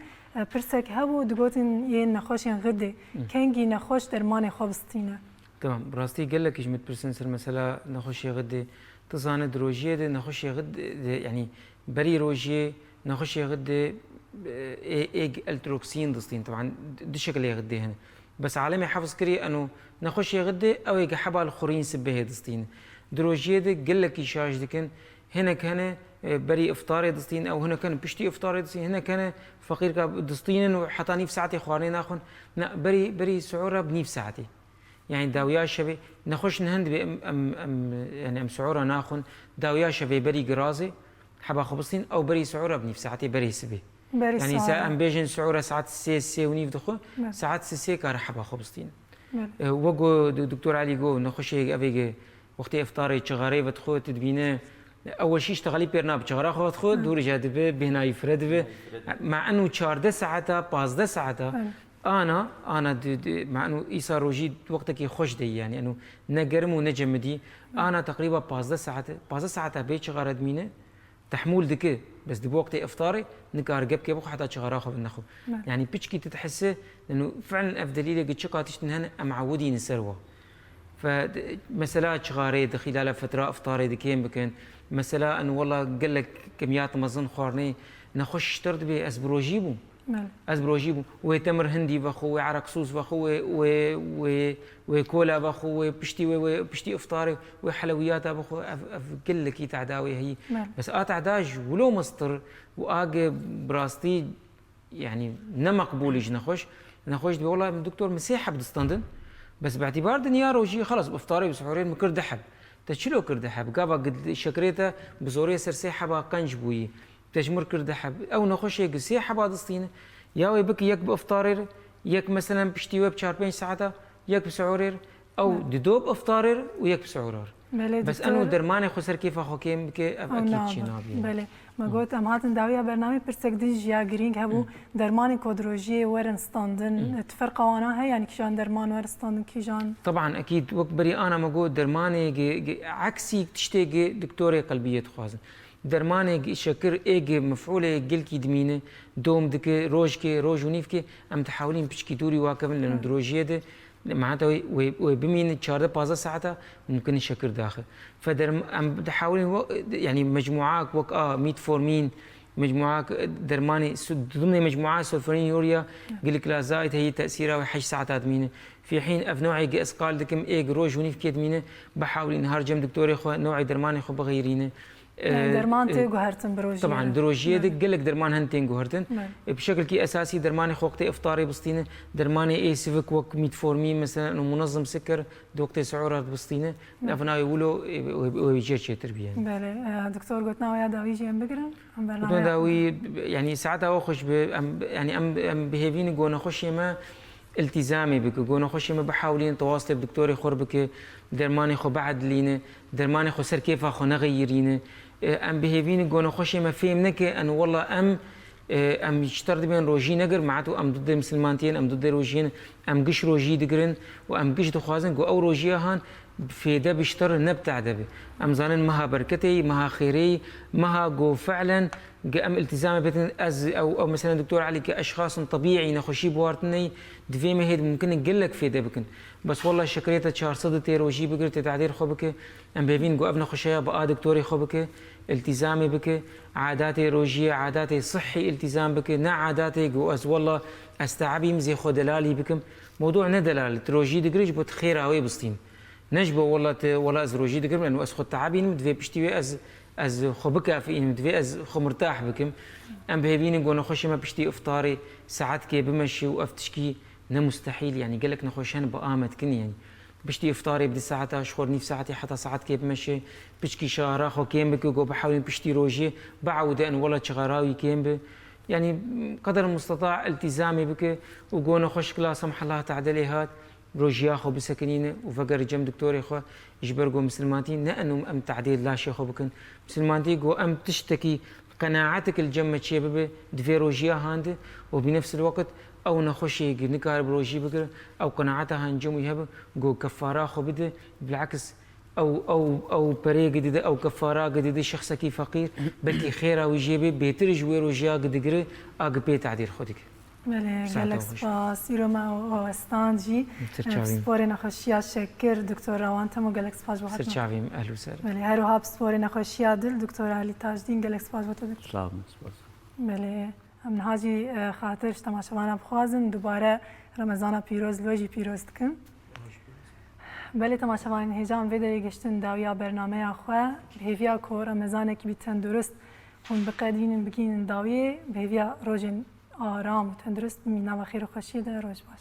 برسك هبو دقوتن ين نخوش غدي كانجي نخوش درمان خوبستينه تمام براستي قال لك ايش متبرسنس المساله نخوش غدي تزان دروجيه دي نخوش غدي يعني بري روجيه نخوش غدي ايج التروكسين دستين طبعا دي شكل يغدي هنا بس عالمي حافظ كري انه نخوش غدي او يجي حبا الخورين سبه دستين دروجيه دي قال لك يشاش دكن هنا كان بري افطاري دستين او هنا كان بشتي افطاري دستين هنا كان فقير دستين وحطاني في ساعتي خوارين اخن لا بري سعوره بنيف ساعتي يعني داويا شبي نخش نهند يعني ام سعوره ناخن داويا شبي بري قرازي حبا خبصين او بري سعوره بنيف ساعتي بري سبي يعني ساعة ام بيجن سعوره ساعات سي ونيف دخو ساعات سي كار حبا خبصتين وقو دكتور علي قو نخش افيجي وقت افطاري شغاري فتخو تدبينه اول شيء اشتغلي بيرنا بشغرا خو تخو دور جادبه بهنا يفرد مع انه 14 ساعه 15 ساعه انا مع انه ايسا روجي وقتك خوش دي يعني انه نقرم ونجمدي انا تقريبا 15 ساعه بيت شغاره دمينه تحمول دك بس دي وقت افطاري نكار جب كي بخو حتى شغرا خو بنخو يعني بيشكي تتحسه انه فعلا افضليه قد شقاتش هنا معودين السروه فمسألة شغاري خلال فترة افطاري دكين بكن مسألة انه والله قال لك كميات مزن خورني نخش اشترط به اسبروجيبو اسبروجيبو وتمر هندي بخو وعرقسوس بخو وكولا بخو بشتي افطاري وحلويات بخو قال لك تعداوي هي بس تعداج ولو مصدر واجي براستي يعني نمقبوليش نخش والله الدكتور مسيحه بدستندن بس باعتبار دنيا روجي خلص بافطاري وسحورين مكر دحب تشلو كر دحب قابا قد شكريته بزوريه سرسي حبا قنج بوي تجمر كر دحب او نخش يق سي حبا دستين يا ويبك يك بافطاري يك مثلا بشتي وب 4 ساعات يك بسعورير او ددوب افطاري ويك بسعورير بس انه درماني خسر كيف اخو كيم اكيد شي نابي بله ما قلت ام هاتن داويه برنامج برسك ديج يا جرينج هبو درماني كودروجي ورن ستاندن تفرق وانا هي يعني كيشان درمان ورن ستاندن كيجان طبعا اكيد وقت بري انا ما قلت درماني عكسي تشتي دكتوري قلبيه خوازن درماني شكر ايجي مفعوله قلكي دمينه دوم دك روج ونيفكي ام تحاولين بشكي دوري واكمل لانه دروجيه ده معناته وبمين 4 ساعات ممكن يشكر داخل فدر ام تحاولين يعني مجموعات وك ميتفورمين مجموعات درماني ضمن مجموعات سولفونين يوريا قال لك لا زايد هي تاثيرها 8 ساعات مينه في حين اف نوعي اسقال دكم ايج روج ونيف كيد مينه بحاول نهار جم دكتوري خو نوعي درماني خو بغيرينه درمان تي جوهرتن بروجيه طبعا دروجيه دي قال لك درمان هنتين جوهرتن بشكل كي اساسي درماني وقت افطاري بسطينه درماني اي سيفك وك ميتفورمين مثلا انه منظم سكر وقت سعرات بسطينه افنا يقولوا ويجي تربيه بله دكتور قلتنا ويا داويجي ام بقرن ام داوي يعني ساعتها وخش يعني ام بهيفين جونا خش ما التزامي بك جونا خش ما بحاولين تواصل بدكتوري خربك درماني خو بعد لينا درماني خو سر كيف خو نغيرينه ام بهيفين جونا خش ما فهمنك ان والله ام يشترط بين روجي نقر معناته ام ضد مسلمانتين ام ضد روجين ام قش روجي دقرن وام قش دخوازن جو او روجي هان في ده بيشتر نبتع دبي ام زانن مها بركتي مها خيري مها جو فعلا ام التزام بين از او مثلا دكتور علي كاشخاص طبيعي نخشي بوارتني دفي ما هيد ممكن نقول لك في ده بكن بس والله شكريته شهر صدتي روجي بقرت تعديل خبك ام بيفين جو ابن خشيا بقى دكتوري خبك التزامي بك عاداتي روجيه عاداتي صحي التزام بك نا عاداتي جو از والله استعبي مزي خدلالي بكم موضوع ندلال تروجي دقريج بوت خير هوي بسطين نجبه والله از روجي دقرم لانه از خد تعبين مدفي بشتي از خبكه في مدفي از خو مرتاح بكم ام بهبيني جو نخش ما بشتي افطاري ساعات كي بمشي وافتشكي مستحيل يعني قال لك نخشان بقامت كني يعني بشتي افطاري بدي ساعتها شخور نيف ساعتي حتى ساعات كي بمشي بشكي شهر خو كيم بك جو بحاول بشتي روجي بعود ان والله شغراوي كيم يعني قدر المستطاع التزامي بك وجو نخش كلا سمح الله تعدلي هات روجيا خو بسكنينه وفقر جم دكتوري خو يجبرقوا مسلماتين لانه ام تعديل لا شيء خو بكن مسلماتي جو ام تشتكي قناعتك الجمة شباب دفي روجيا هاند وبنفس الوقت او نخشي نكار بروجي بكر او قناعتها هنجم يهب جو كفاره خو بده بالعكس او بري جديده او كفاره جديده شخص كي فقير بلكي خيره ويجيبي بيتر جوي روجيا قدقري اق بي تعديل خودك بله گلک سپاس ایروما و استانجی سپور نخوشیا شکر دکتر روان تمو گلک سپاس بخاطر سرچاویم اهلا وسهلا بله هر هاب سپور نخوشیا دل دکتر علی تاجدین گلک سپاس بخاطر سلام سپاس بله من هاجی خاطرش تماشاوانا بخوازن دوباره رمضان پیروز لوجی پیروز کن بله تماشاوان هجام ویدیو گشتن داویا برنامه خو بهویا کو رمضان کی بیتن درست اون بقدین بگین داوی بهویا روزن آرام و تندرست مینا و خیر و خوشی در روز باش